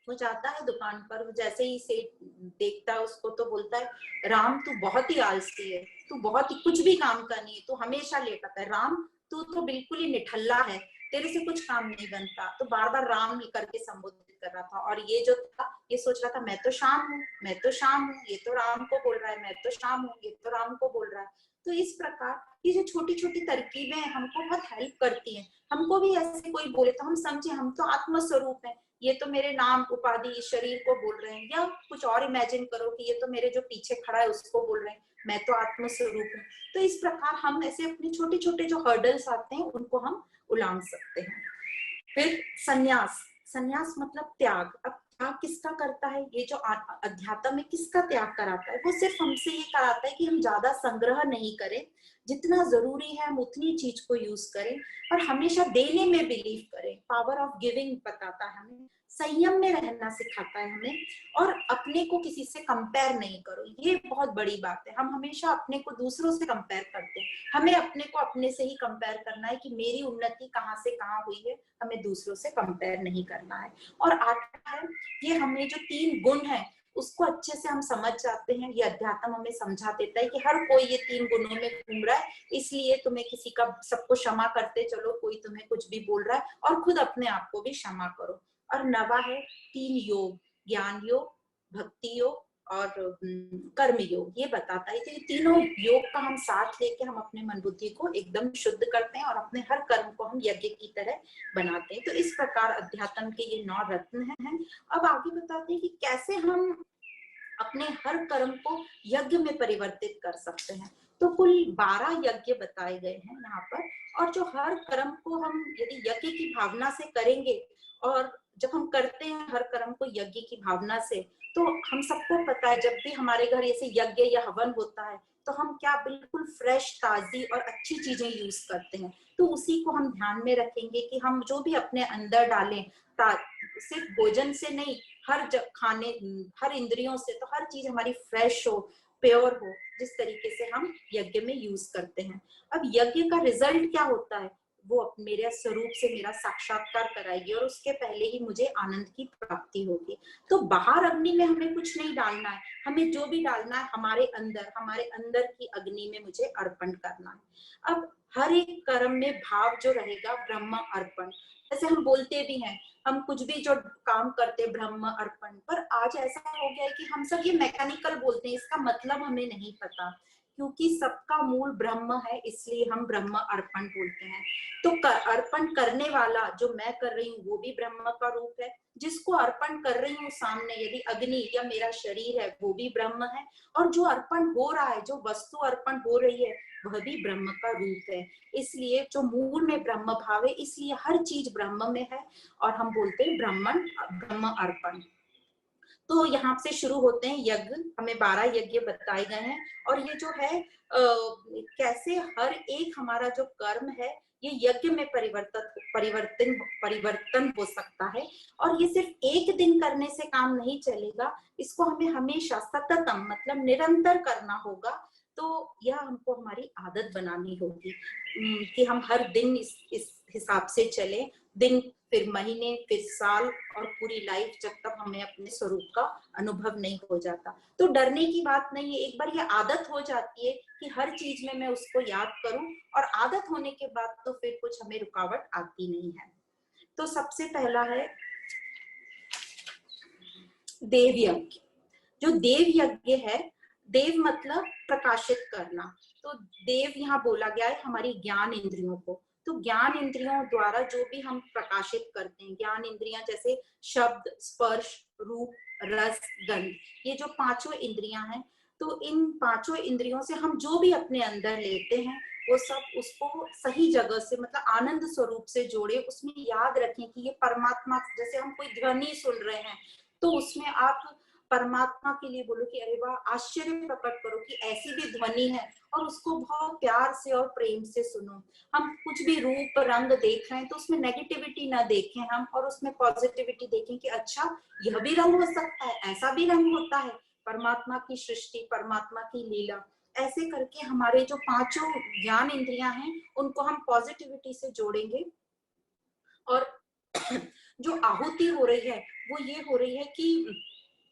वो जाता है दुकान पर, जैसे ही सेठ देखता है उसको तो बोलता है, राम तू बहुत ही आलसी है, तू बहुत ही कुछ भी काम का नहीं है, तू हमेशा लेट आता है। राम तू तो बिल्कुल ही निठल्ला है, तेरे से कुछ काम नहीं बनता। तो बार बार राम करके संबोधित कर रहा था, और ये जो था ये सोच रहा था मैं तो शाम हूँ, मैं तो शाम हूँ, ये तो राम को बोल रहा है, मैं तो शाम हूँ, ये तो राम को बोल रहा है। तो इस प्रकार ये जो छोटी छोटी तरकीबें हमको बहुत हेल्प करती हैं। हमको भी ऐसे कोई बोले तो हम समझे हम तो आत्मस्वरूप है, ये तो मेरे नाम उपाधि शरीर को बोल रहे हैं, या कुछ और इमेजिन करो कि ये तो मेरे जो पीछे खड़ा है उसको बोल रहे हैं, मैं तो आत्मस्वरूप हूँ। तो इस प्रकार हम ऐसे अपने छोटे छोटे जो हर्डल्स आते हैं उनको हम उलांग सकते हैं। फिर संन्यास, संन्यास मतलब त्याग। अब त्याग किसका करता है? ये जो अध्यात्म है किसका त्याग कराता है? वो सिर्फ हमसे ये कराता है कि हम ज्यादा संग्रह नहीं करें, जितना जरूरी है हम उतनी चीज को यूज करें, और हमेशा देने में बिलीव करें। पावर ऑफ गिविंग बताता है हमें, संयम में रहना सिखाता है हमें, और अपने को किसी से कंपेयर नहीं करो। ये बहुत बड़ी बात है, हम हमेशा अपने को दूसरों से कंपेयर करते हैं। हमें अपने को अपने से ही कंपेयर करना है कि मेरी उन्नति कहाँ से कहाँ हुई है, हमें दूसरों से कंपेयर नहीं करना है। और आता है ये हमें जो 3 गुण है उसको अच्छे से हम समझ जाते हैं। ये अध्यात्म हमें समझा देता है कि हर कोई ये 3 गुणों में घूम रहा है, इसलिए तुम्हें किसी का सबको क्षमा करते चलो, कोई तुम्हें कुछ भी बोल रहा है, और खुद अपने आप को भी क्षमा करो। और नवा है 3 योग, ज्ञान योग, भक्ति योग और कर्म योग। ये बताता है कि तीनों योग का हम साथ लेके हम अपने मन बुद्धि को एकदम शुद्ध करते हैं और अपने हर कर्म को हम यज्ञ की तरह बनाते हैं। तो इस प्रकार अध्यात्म के ये 9 रत्न हैं। अब आगे बताते हैं कि कैसे हम अपने हर कर्म को यज्ञ में परिवर्तित कर सकते हैं। तो कुल 12 यज्ञ बताए गए हैं यहाँ पर, और जो हर कर्म को हम यदि यज्ञ की भावना से करेंगे, और जब हम करते हैं हर कर्म को यज्ञ की भावना से, तो हम सबको पता है जब भी हमारे घर ऐसे यज्ञ या हवन होता है तो हम क्या बिल्कुल फ्रेश, ताजी और अच्छी चीजें यूज करते हैं। तो उसी को हम ध्यान में रखेंगे कि हम जो भी अपने अंदर डालें, सिर्फ भोजन से नहीं, खाने, हर इंद्रियों से, तो हर चीज हमारी फ्रेश हो, प्योर हो, जिस तरीके से हम यज्ञ में यूज करते हैं। अब यज्ञ का रिजल्ट क्या होता है, वो मेरे स्वरूप से मेरा साक्षात्कार कराएगी और उसके पहले ही मुझे आनंद की प्राप्ति होगी। तो बाहर अग्नि में हमें कुछ नहीं डालना है, हमें जो भी डालना है हमारे अंदर की अग्नि में मुझे अर्पण करना है। अब हर एक कर्म में भाव जो रहेगा ब्रह्म अर्पण, जैसे हम बोलते भी हैं, हम कुछ भी जो काम करते ब्रह्म अर्पण, पर आज ऐसा हो गया है कि हम सब ये मैकेनिकल बोलते हैं, इसका मतलब हमें नहीं पता, क्योंकि सबका मूल ब्रह्म है, इसलिए हम ब्रह्म अर्पण बोलते हैं। तो अर्पण करने वाला जो मैं कर रही हूँ वो भी ब्रह्म का रूप है, जिसको अर्पण कर रही हूँ सामने, यदि अग्नि या मेरा शरीर है, वो भी ब्रह्म है, और जो अर्पण हो रहा है, जो वस्तु अर्पण हो रही है, वह भी ब्रह्म का रूप है। इसलिए जो मूल में ब्रह्म भाव है, इसलिए हर चीज ब्रह्म में है, और हम बोलते हैं ब्रह्म अर्पण। तो यहाँ से शुरू होते हैं यज्ञ, हमें 12 यज्ञ बताए गए हैं, और ये जो है कैसे हर एक हमारा जो कर्म है ये यज्ञ में परिवर्तन हो सकता है, और ये सिर्फ एक दिन करने से काम नहीं चलेगा, इसको हमें हमेशा सततम मतलब निरंतर करना होगा। तो यह हमको हमारी आदत बनानी होगी कि हम हर दिन इस हिसाब से चले, दिन फिर महीने फिर साल और पूरी लाइफ, जब तक हमें अपने स्वरूप का अनुभव नहीं हो जाता। तो डरने की बात नहीं है, एक बार ये आदत हो जाती है कि हर चीज में मैं उसको याद करूं, और आदत होने के बाद तो फिर कुछ हमें रुकावट आती नहीं है। तो सबसे पहला है देव यज्ञ। जो देव यज्ञ है, देव मतलब प्रकाशित करना, तो देव यहाँ बोला गया है हमारी ज्ञान इंद्रियों को। तो ज्ञान इंद्रियों द्वारा जो भी हम प्रकाशित करते हैं, ज्ञान इंद्रियां जैसे शब्द, स्पर्श, रूप, रस, गंध, ये जो पांचों इंद्रियां हैं, तो इन पांचों इंद्रियों से हम जो भी अपने अंदर लेते हैं वो सब उसको सही जगह से मतलब आनंद स्वरूप से जोड़े, उसमें याद रखें कि ये परमात्मा, जैसे हम कोई ध्वनि सुन रहे हैं तो उसमें आप परमात्मा के लिए बोलो कि अरे वाह, आश्चर्य प्रकट करो कि ऐसी भी ध्वनि है, और उसको बहुत प्यार से और प्रेम से सुनो। हम कुछ भी रूप रंग देख रहे हैं तो उसमें नेगेटिविटी ना देखें हम, और उसमें पॉजिटिविटी देखें कि अच्छा यह भी रंग हो सकता है, ऐसा भी रंग होता है, परमात्मा की सृष्टि, परमात्मा की लीला। ऐसे करके हमारे जो पांचों ज्ञान इंद्रियां हैं उनको हम पॉजिटिविटी से जोड़ेंगे। और जो आहुति हो रही है वो ये हो रही है कि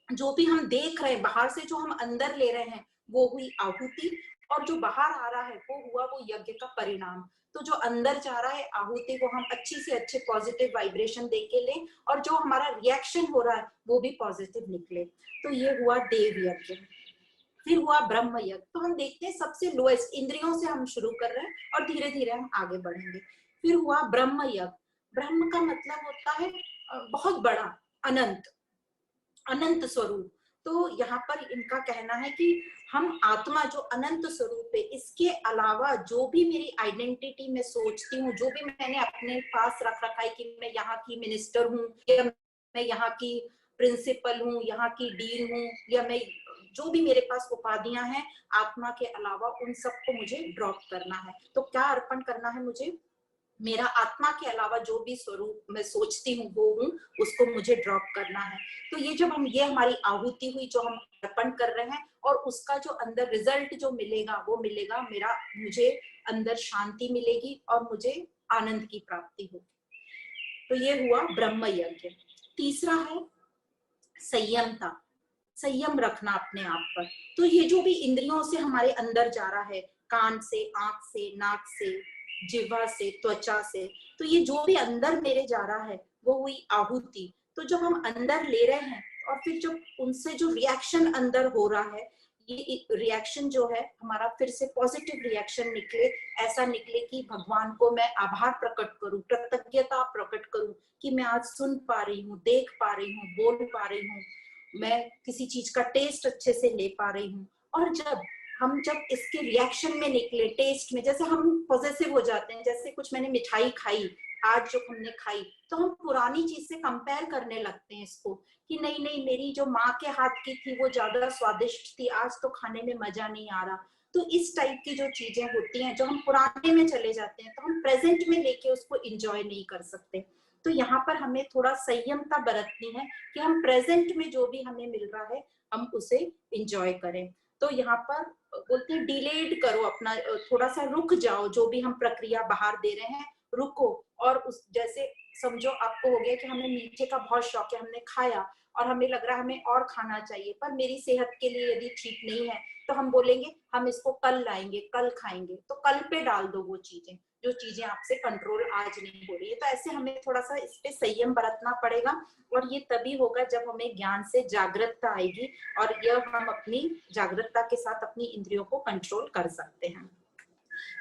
जो भी हम देख रहे हैं बाहर से, जो हम अंदर ले रहे हैं वो हुई आहुति, और जो बाहर आ रहा है वो हुआ वो यज्ञ का परिणाम। तो जो अंदर जा रहा है आहुति को हम अच्छी से अच्छे पॉजिटिव वाइब्रेशन दे के लें, और जो हमारा रिएक्शन हो रहा है वो भी पॉजिटिव निकले। तो ये हुआ देव यज्ञ। फिर हुआ ब्रह्म यज्ञ। तो हम देखते हैं सबसे लोएस्ट इंद्रियों से हम शुरू कर रहे हैं और धीरे धीरे हम आगे बढ़ेंगे। फिर हुआ ब्रह्म यज्ञ। ब्रह्म का मतलब होता है बहुत बड़ा, अनंत, अनंत स्वरूप। तो यहाँ पर इनका कहना है कि हम आत्मा जो अनंत स्वरूप है, इसके अलावा जो भी मेरी आइडेंटिटी में सोचती हूँ, जो भी मैंने अपने पास रख रखा है कि मैं यहाँ की मिनिस्टर हूँ, या मैं यहाँ की प्रिंसिपल हूँ, यहाँ की डीन हूँ, या मैं जो भी मेरे पास उपाधियां हैं आत्मा के अलावा, उन सबको मुझे ड्रॉप करना है। तो क्या अर्पण करना है मुझे? मेरा आत्मा के अलावा जो भी स्वरूप मैं सोचती हूँ वो हूँ, उसको मुझे ड्रॉप करना है। तो ये जब हम, ये हमारी आहुति हुई जो हम अर्पण कर रहे हैं, और उसका जो अंदर रिजल्ट जो मिलेगा वो मिलेगा मेरा, मुझे अंदर शांति मिलेगी और मुझे आनंद की प्राप्ति होगी। तो ये हुआ ब्रह्म यज्ञ। तीसरा है संयमता, संयम रखना अपने आप पर। तो ये जो भी इंद्रियों से हमारे अंदर जा रहा है, कान से, आंख से, नाक से, जिह्वा से, त्वचा से, तो ये जो भी अंदर मेरे जा रहा है वो हुई आहुति। तो जब हम अंदर ले रहे हैं और फिर जब उनसे जो रिएक्शन अंदर हो रहा है, ये रिएक्शन जो है हमारा फिर से पॉजिटिव रिएक्शन निकले, ऐसा निकले कि भगवान को मैं आभार प्रकट करूं, कृतज्ञता प्रकट करूं कि मैं आज सुन पा रही हूँ, देख पा रही हूँ, बोल पा रही हूँ, मैं किसी चीज का टेस्ट अच्छे से ले पा रही हूँ। और जब इसके रिएक्शन में निकले, टेस्ट में, जैसे हम पॉजिटिव हो जाते हैं, जैसे कुछ मैंने मिठाई खाई आज जो हमने खाई, तो हम पुरानी चीज से कंपेयर करने लगते हैं इसको कि नहीं नहीं, मेरी जो माँ के हाथ की थी वो ज्यादा स्वादिष्ट थी, आज तो खाने में मजा नहीं आ रहा। तो इस टाइप की जो चीजें होती हैं, जो हम पुराने में चले जाते हैं, तो हम प्रेजेंट में लेके उसको एंजॉय नहीं कर सकते। तो यहाँ पर हमें थोड़ा संयमता बरतनी है कि हम प्रेजेंट में जो भी हमें मिल रहा है हम उसे इंजॉय करें। तो यहाँ पर बोलते हैं डिलेड करो अपना, थोड़ा सा रुक जाओ, जो भी हम प्रक्रिया बाहर दे रहे हैं रुको। और उस जैसे समझो आपको हो गया कि हमें मीठे का बहुत शौक है, हमने खाया और हमें लग रहा है हमें और खाना चाहिए, पर मेरी सेहत के लिए यदि ठीक नहीं है तो हम बोलेंगे हम इसको कल लाएंगे, कल खाएंगे। तो कल पे डाल दो वो चीजें, जो चीजें आपसे कंट्रोल आज नहीं हो रही है। तो ऐसे हमें थोड़ा सा इस पे संयम बरतना पड़ेगा, और ये तभी होगा जब हमें ज्ञान से जागरूकता आएगी और यह हम अपनी जागरूकता के साथ अपनी इंद्रियों को कंट्रोल कर सकते हैं।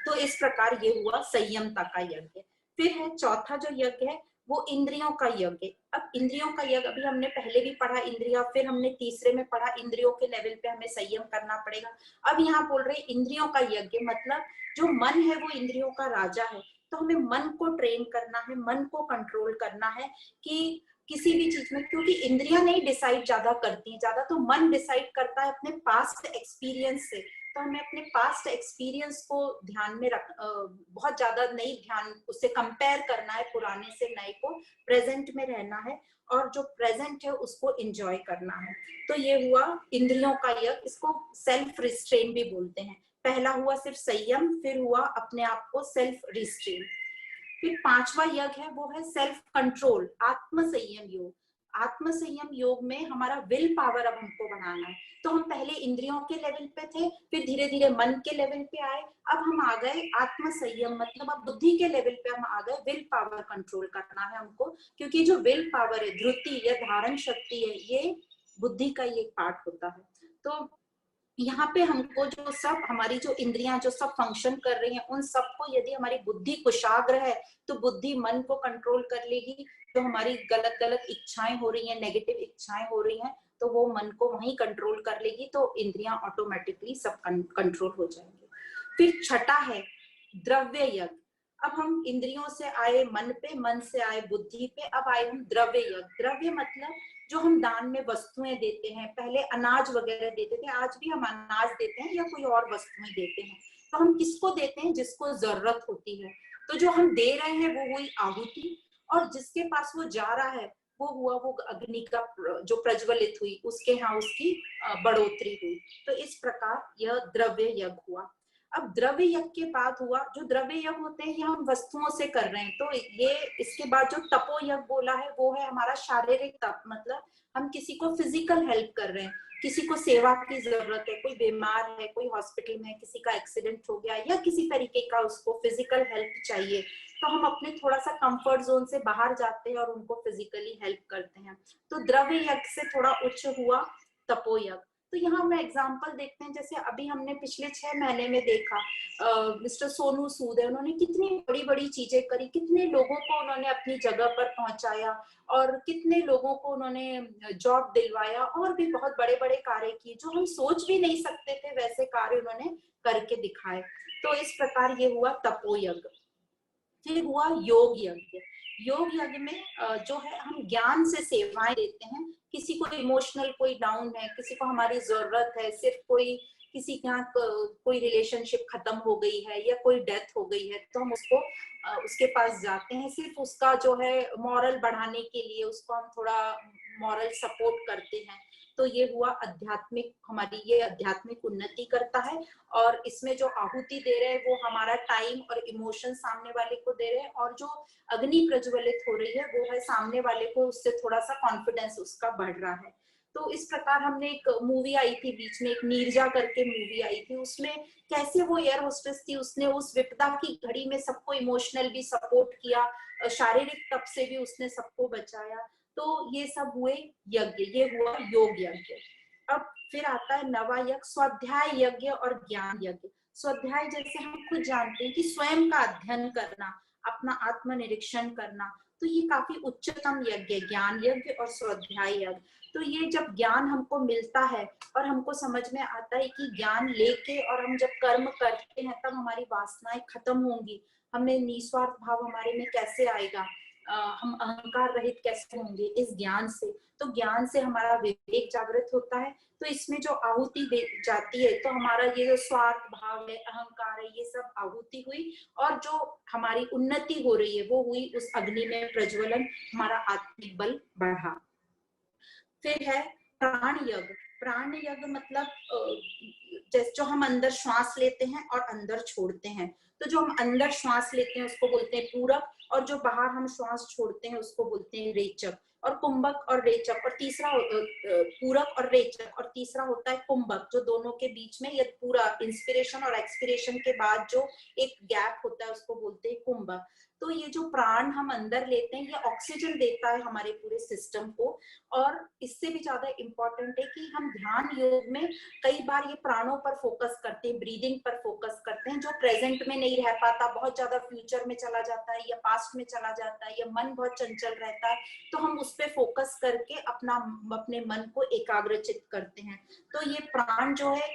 तो इस प्रकार ये हुआ संयमता का यज्ञ। फिर है चौथा जो यज्ञ है वो इंद्रियों का यज्ञ। अब इंद्रियों का यज्ञ अभी हमने पहले भी पढ़ा इंद्रिया, फिर हमने तीसरे में पढ़ा इंद्रियों के लेवल पे हमें संयम करना पड़ेगा। अब यहाँ बोल रहे इंद्रियों का यज्ञ मतलब जो मन है वो इंद्रियों का राजा है। तो हमें मन को ट्रेन करना है, मन को कंट्रोल करना है कि किसी भी चीज में, क्योंकि इंद्रियां नहीं डिसाइड ज्यादा करती हैं, ज्यादा तो मन डिसाइड करता है अपने पास्ट एक्सपीरियंस से। तो हमें अपने पास्ट एक्सपीरियंस को ध्यान में रख, बहुत ज्यादा नहीं ध्यान उससे कंपेयर करना है, पुराने से नए को, प्रेजेंट में रहना है और जो प्रेजेंट है उसको एंजॉय करना है। तो ये हुआ इंद्रियों का यज्ञ, इसको सेल्फ रिस्ट्रेन भी बोलते हैं। पहला हुआ सिर्फ संयम, फिर हुआ अपने आप को सेल्फ रिस्ट्रेन। फिर पांचवा यज्ञ है वो है सेल्फ कंट्रोल, आत्म संयम योग। आत्म संयम योग में हमारा विल पावर अब हमको बनाना है। तो हम पहले इंद्रियों के लेवल पे थे, फिर धीरे धीरे मन के लेवल पे आए, अब हम आ गए आत्म संयम, मतलब अब बुद्धि के लेवल पे हम आ गए, विल पावर कंट्रोल करना है हमको। क्योंकि जो विल पावर है, धृति या धारण शक्ति है, ये बुद्धि का ही एक पार्ट होता है। तो यहाँ पे हमको जो सब हमारी जो इंद्रियां जो सब फंक्शन कर रही हैं, उन सबको यदि हमारी बुद्धि कुशाग्र है तो बुद्धि मन को कंट्रोल कर लेगी। जो हमारी गलत गलत इच्छाएं हो रही हैं, नेगेटिव इच्छाएं हो रही हैं, तो वो मन को वहीं कंट्रोल कर लेगी, तो इंद्रियां ऑटोमेटिकली सब कंट्रोल हो जाएंगे। फिर छठा है द्रव्य यज्ञ। अब हम इंद्रियों से आए मन पे, मन से आए बुद्धि पे, अब आए हम द्रव्य यज्ञ। द्रव्य मतलब जो हम दान में वस्तुएं देते हैं, पहले अनाज वगैरह देते थे, आज भी हम अनाज देते हैं या कोई और वस्तुएं देते हैं। तो हम किसको देते हैं? जिसको जरूरत होती है। तो जो हम दे रहे हैं वो हुई आहुति, और जिसके पास वो जा रहा है वो हुआ वो अग्नि का जो प्रज्वलित हुई, उसके यहाँ उसकी बढ़ोतरी हुई। तो इस प्रकार यह द्रव्य यज्ञ हुआ। अब द्रव्य यज्ञ के बाद हुआ, जो द्रव्य यज्ञ होते हैं ये हम वस्तुओं से कर रहे हैं। तो ये इसके बाद जो तपो यज्ञ बोला है वो है हमारा शारीरिक तप, मतलब हम किसी को फिजिकल हेल्प कर रहे हैं, किसी को सेवा की जरूरत है, कोई बीमार है, कोई हॉस्पिटल में है, किसी का एक्सीडेंट हो गया या किसी तरीके का उसको फिजिकल हेल्प चाहिए, तो हम अपने थोड़ा सा कंफर्ट जोन से बाहर जाते हैं और उनको फिजिकली हेल्प करते हैं। तो द्रव्य यज्ञ से थोड़ा उच्च हुआ तपो यज्ञ। तो यहाँ हम एग्जाम्पल देखते हैं, जैसे अभी हमने पिछले 6 महीने में देखा मिस्टर सोनू सूद है, उन्होंने कितनी बड़ी बड़ी चीजें करी, कितने लोगों को उन्होंने अपनी जगह पर पहुंचाया और कितने लोगों को उन्होंने जॉब दिलवाया, और भी बहुत बड़े बड़े कार्य किए जो हम सोच भी नहीं सकते थे, वैसे कार्य उन्होंने करके दिखाए। तो इस प्रकार ये हुआ तपो यज्ञ। फिर हुआ योग यज्ञ। योग यज्ञ में जो है हम ज्ञान से सेवाएं देते हैं। किसी को इमोशनल कोई डाउन है, किसी को हमारी जरूरत है, सिर्फ कोई किसी के यहाँ कोई रिलेशनशिप खत्म हो गई है या कोई डेथ हो गई है, तो हम उसको उसके पास जाते हैं, सिर्फ उसका जो है मॉरल बढ़ाने के लिए उसको हम थोड़ा मॉरल सपोर्ट करते हैं। तो ये हुआ आध्यात्मिक, हमारी ये आध्यात्मिक उन्नति करता है। और इसमें जो आहुति दे रहे हैं वो हमारा टाइम और इमोशन सामने वाले को दे रहे हैं, और जो अग्नि प्रज्वलित हो रही है वो है सामने वाले को, उससे थोड़ा सा कॉन्फिडेंस उसका बढ़ रहा है। तो इस प्रकार हमने एक मूवी आई थी बीच में, एक नीरजा करके मूवी आई थी, उसमें कैसे वो एयर होस्टेस थी, उसने उस विपदा की घड़ी में सबको इमोशनल भी सपोर्ट किया, शारीरिक तप से भी उसने सबको बचाया। तो ये सब हुए यज्ञ, ये हुआ योग यज्ञ। अब फिर आता है नवा यज्ञ, स्वाध्याय यज्ञ और ज्ञान यज्ञ। स्वाध्याय जैसे हम खुद जानते हैं कि स्वयं का अध्ययन करना, अपना आत्मनिरीक्षण करना, तो ये काफी उच्चतम यज्ञ है, ज्ञान यज्ञ और स्वाध्याय यज्ञ। तो ये जब ज्ञान हमको मिलता है और हमको समझ में आता है कि ज्ञान लेके और हम जब कर्म करते हैं तब हमारी वासनाएं खत्म होंगी, हमें निस्वार्थ भाव हमारे में कैसे आएगा, हम अहंकार रहित कैसे होंगे? इस ज्ञान से। तो ज्ञान से हमारा विवेक जागृत होता है। तो इसमें जो आहुति दे जाती है, तो हमारा ये जो स्वार्थ भाव है, अहंकार है, ये सब आहुति हुई, और जो हमारी उन्नति हो रही है वो हुई उस अग्नि में प्रज्वलन, हमारा आत्मिक बल बढ़ा। फिर है प्राण यज्ञ। प्राण यज्ञ मतलब जैसे जो हम अंदर श्वास लेते हैं और अंदर छोड़ते हैं, तो जो हम अंदर श्वास लेते हैं उसको बोलते हैं पूरक, और जो बाहर हम श्वास छोड़ते हैं उसको बोलते हैं रेचक। और कुंभक और रेचक, और तीसरा पूरक और रेचक, और तीसरा होता है कुंभक, जो दोनों के बीच में ये पूरा इंस्पिरेशन और एक्सपिरेशन के बाद जो एक गैप होता है उसको बोलते हैं कुंभक। तो ये जो प्राण हम अंदर लेते हैं ये ऑक्सीजन देता है हमारे पूरे सिस्टम को। और इससे भी ज्यादा इम्पोर्टेंट है कि हम ध्यान योग में कई बार ये प्राणों पर फोकस करते हैं, ब्रीदिंग पर फोकस करते हैं, जो प्रेजेंट में नहीं रह पाता, बहुत ज्यादा फ्यूचर में चला जाता है या पास्ट में चला जाता है या मन बहुत चंचल रहता है, तो हम उस पर फोकस करके अपने मन को एकाग्रचित करते हैं। तो ये प्राण जो है,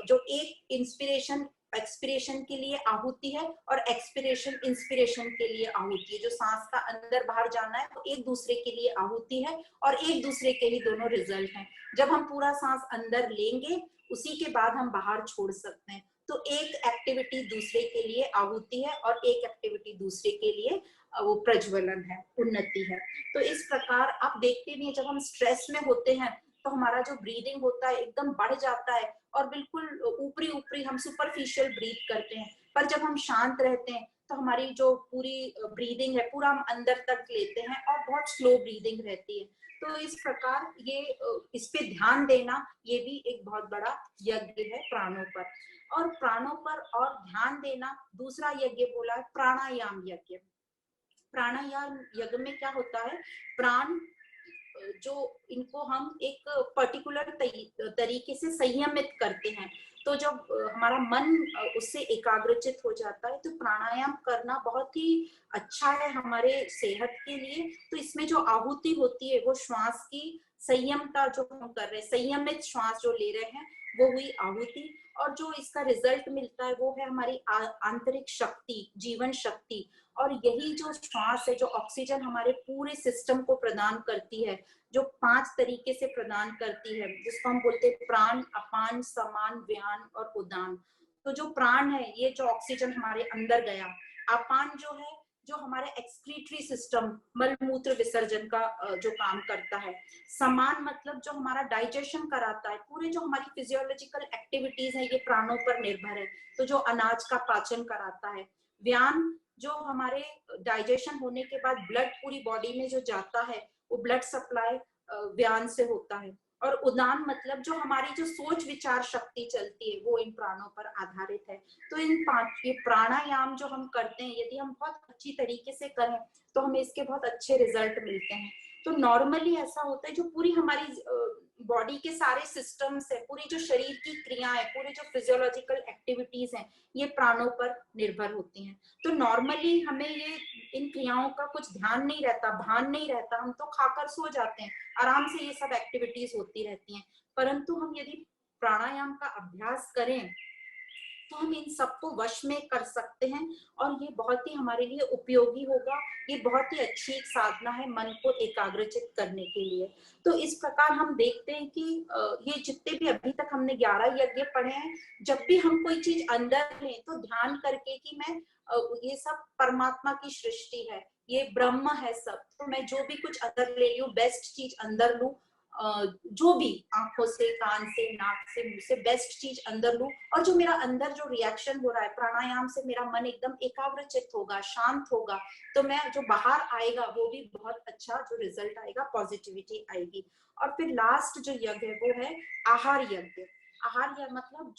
जो एक इंस्पिरेशन एक्सपिरेशन के लिए आहुति है और एक्सपिरेशन इंस्पिरेशन के लिए आहुति है। जो सांस का अंदर बाहर जाना है वो एक दूसरे के लिए आहुति है और एक दूसरे के ही दोनों रिजल्ट हैं। जब हम पूरा सांस अंदर लेंगे उसी के बाद हम बाहर छोड़ सकते हैं। तो एक एक्टिविटी दूसरे के लिए आहुति है और एक एक्टिविटी दूसरे के लिए वो प्रज्वलन है, उन्नति है। तो इस प्रकार आप देखते भी हैं, जब हम स्ट्रेस में होते हैं तो हमारा जो ब्रीदिंग होता है एकदम बढ़ जाता है और बिल्कुल ऊपरी ऊपरी हम सुपरफिशियल ब्रीथ करते हैं। पर जब हम शांत रहते हैं तो हमारी जो पूरी ब्रीदिंग है पूरा हम अंदर तक लेते हैं और बहुत स्लो ब्रीदिंग रहती है। तो इस प्रकार ये इस पे ध्यान देना ये भी एक बहुत बड़ा यज्ञ है प्राणों पर। और प्राणों पर और ध्यान देना, दूसरा यज्ञ बोला है प्राणायाम यज्ञ। प्राणायाम यज्ञ में क्या होता है, प्राण जो इनको हम एक पर्टिकुलर तरीके से संयमित करते हैं। तो जब हमारा मन उससे एकाग्रचित हो जाता है तो प्राणायाम करना बहुत ही अच्छा है हमारे सेहत के लिए। तो इसमें जो आहुति होती है वो श्वास की संयमता जो हम कर रहे हैं, संयमित श्वास जो ले रहे हैं वो हुई आहुति। और जो इसका रिजल्ट मिलता है वो है हमारी आंतरिक शक्ति, जीवन शक्ति। और यही जो श्वास है जो ऑक्सीजन हमारे पूरे सिस्टम को प्रदान करती है, जो 5 तरीके से प्रदान करती है, जिसको हम बोलते हैं प्राण, अपान, समान, व्यान और उदान। तो जो प्राण है ये जो ऑक्सीजन हमारे अंदर गया, अपान जो है जो हमारे एक्सक्रीटरी सिस्टम, मल मूत्र विसर्जन का जो काम करता है। समान मतलब जो हमारा डाइजेशन कराता है, पूरे जो हमारी फिजियोलॉजिकल एक्टिविटीज है ये प्राणों पर निर्भर है। तो जो अनाज का पाचन कराता है। व्यान जो हमारे डाइजेशन होने के बाद ब्लड पूरी बॉडी में जो जाता है वो ब्लड सप्लाई व्यान से होता है। और उदान मतलब जो हमारी जो सोच विचार शक्ति चलती है वो इन प्राणों पर आधारित है। तो इन 5 ये प्राणायाम जो हम करते हैं यदि हम बहुत अच्छी तरीके से करें तो हमें इसके बहुत अच्छे रिजल्ट मिलते हैं। तो नॉर्मली ऐसा होता है जो पूरी हमारी बॉडी के सारे सिस्टम्स है, पूरी जो शरीर की क्रियाएं, पूरे जो फिजियोलॉजिकल एक्टिविटीज हैं ये प्राणों पर निर्भर होती हैं। तो नॉर्मली हमें ये इन क्रियाओं का कुछ ध्यान नहीं रहता, भान नहीं रहता, हम तो खाकर सो जाते हैं, आराम से ये सब एक्टिविटीज होती रहती हैं। परंतु हम यदि प्राणायाम का अभ्यास करें तो हम इन सबको वश में कर सकते हैं और ये बहुत ही हमारे लिए उपयोगी होगा। ये बहुत ही अच्छी एक साधना है मन को एकाग्रचित करने के लिए। तो इस प्रकार हम देखते हैं कि ये जितने भी अभी तक हमने 11 यज्ञ पढ़े हैं, जब भी हम कोई चीज अंदर लें तो ध्यान करके कि मैं ये सब परमात्मा की सृष्टि है, ये ब्रह्म है सब, तो मैं जो भी कुछ अंदर ले रही हूँ बेस्ट चीज अंदर लूं, जो भी आंखों से, कान से, नाक से, मुंह से बेस्ट चीज अंदर लूं। और जो मेरा अंदर जो रिएक्शन हो रहा है प्राणायाम से, मेरा मन एकदम एकाग्रचित होगा, शांत होगा, तो मैं जो बाहर आएगा वो भी बहुत अच्छा जो रिजल्ट आएगा, पॉजिटिविटी आएगी। और फिर लास्ट जो यज्ञ है वो है आहार यज्ञ। आहार या मतलब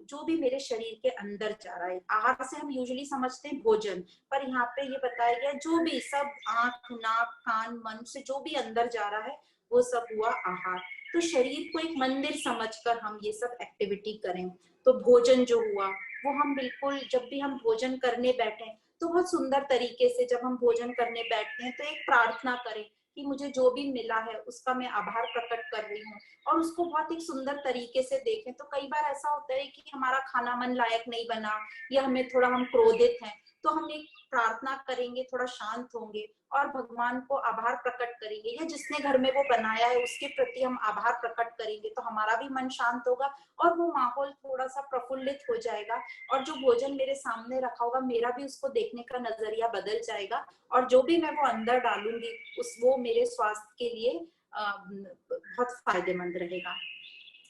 जो भी मेरे शरीर के अंदर जा रहा है। आहार से हम यूजुअली समझते हैं भोजन, पर यहाँ पे ये बताया गया जो भी सब आंख, नाक, कान, मन से जो भी अंदर जा रहा है वो सब हुआ आहार। तो शरीर को एक मंदिर समझकर हम ये सब एक्टिविटी करें। तो भोजन जो हुआ वो हम बिल्कुल जब भी हम भोजन करने बैठे तो बहुत सुंदर तरीके से जब हम भोजन करने बैठते हैं तो एक प्रार्थना करें कि मुझे जो भी मिला है उसका मैं आभार प्रकट कर रही हूँ, और उसको बहुत एक सुंदर तरीके से देखें। तो कई बार ऐसा होता है कि हमारा खाना मन लायक नहीं बना या हमें थोड़ा हम क्रोधित हैं, तो हम एक प्रार्थना करेंगे, थोड़ा शांत होंगे और भगवान को आभार प्रकट करेंगे, या जिसने घर में वो बनाया है उसके प्रति हम आभार प्रकट करेंगे, तो हमारा भी मन शांत होगा और वो माहौल थोड़ा सा प्रफुल्लित हो जाएगा। और जो भोजन मेरे सामने रखा होगा, मेरा भी उसको देखने का नजरिया बदल जाएगा, और जो भी मैं वो अंदर डालूंगी वो मेरे स्वास्थ्य के लिए बहुत फायदेमंद रहेगा।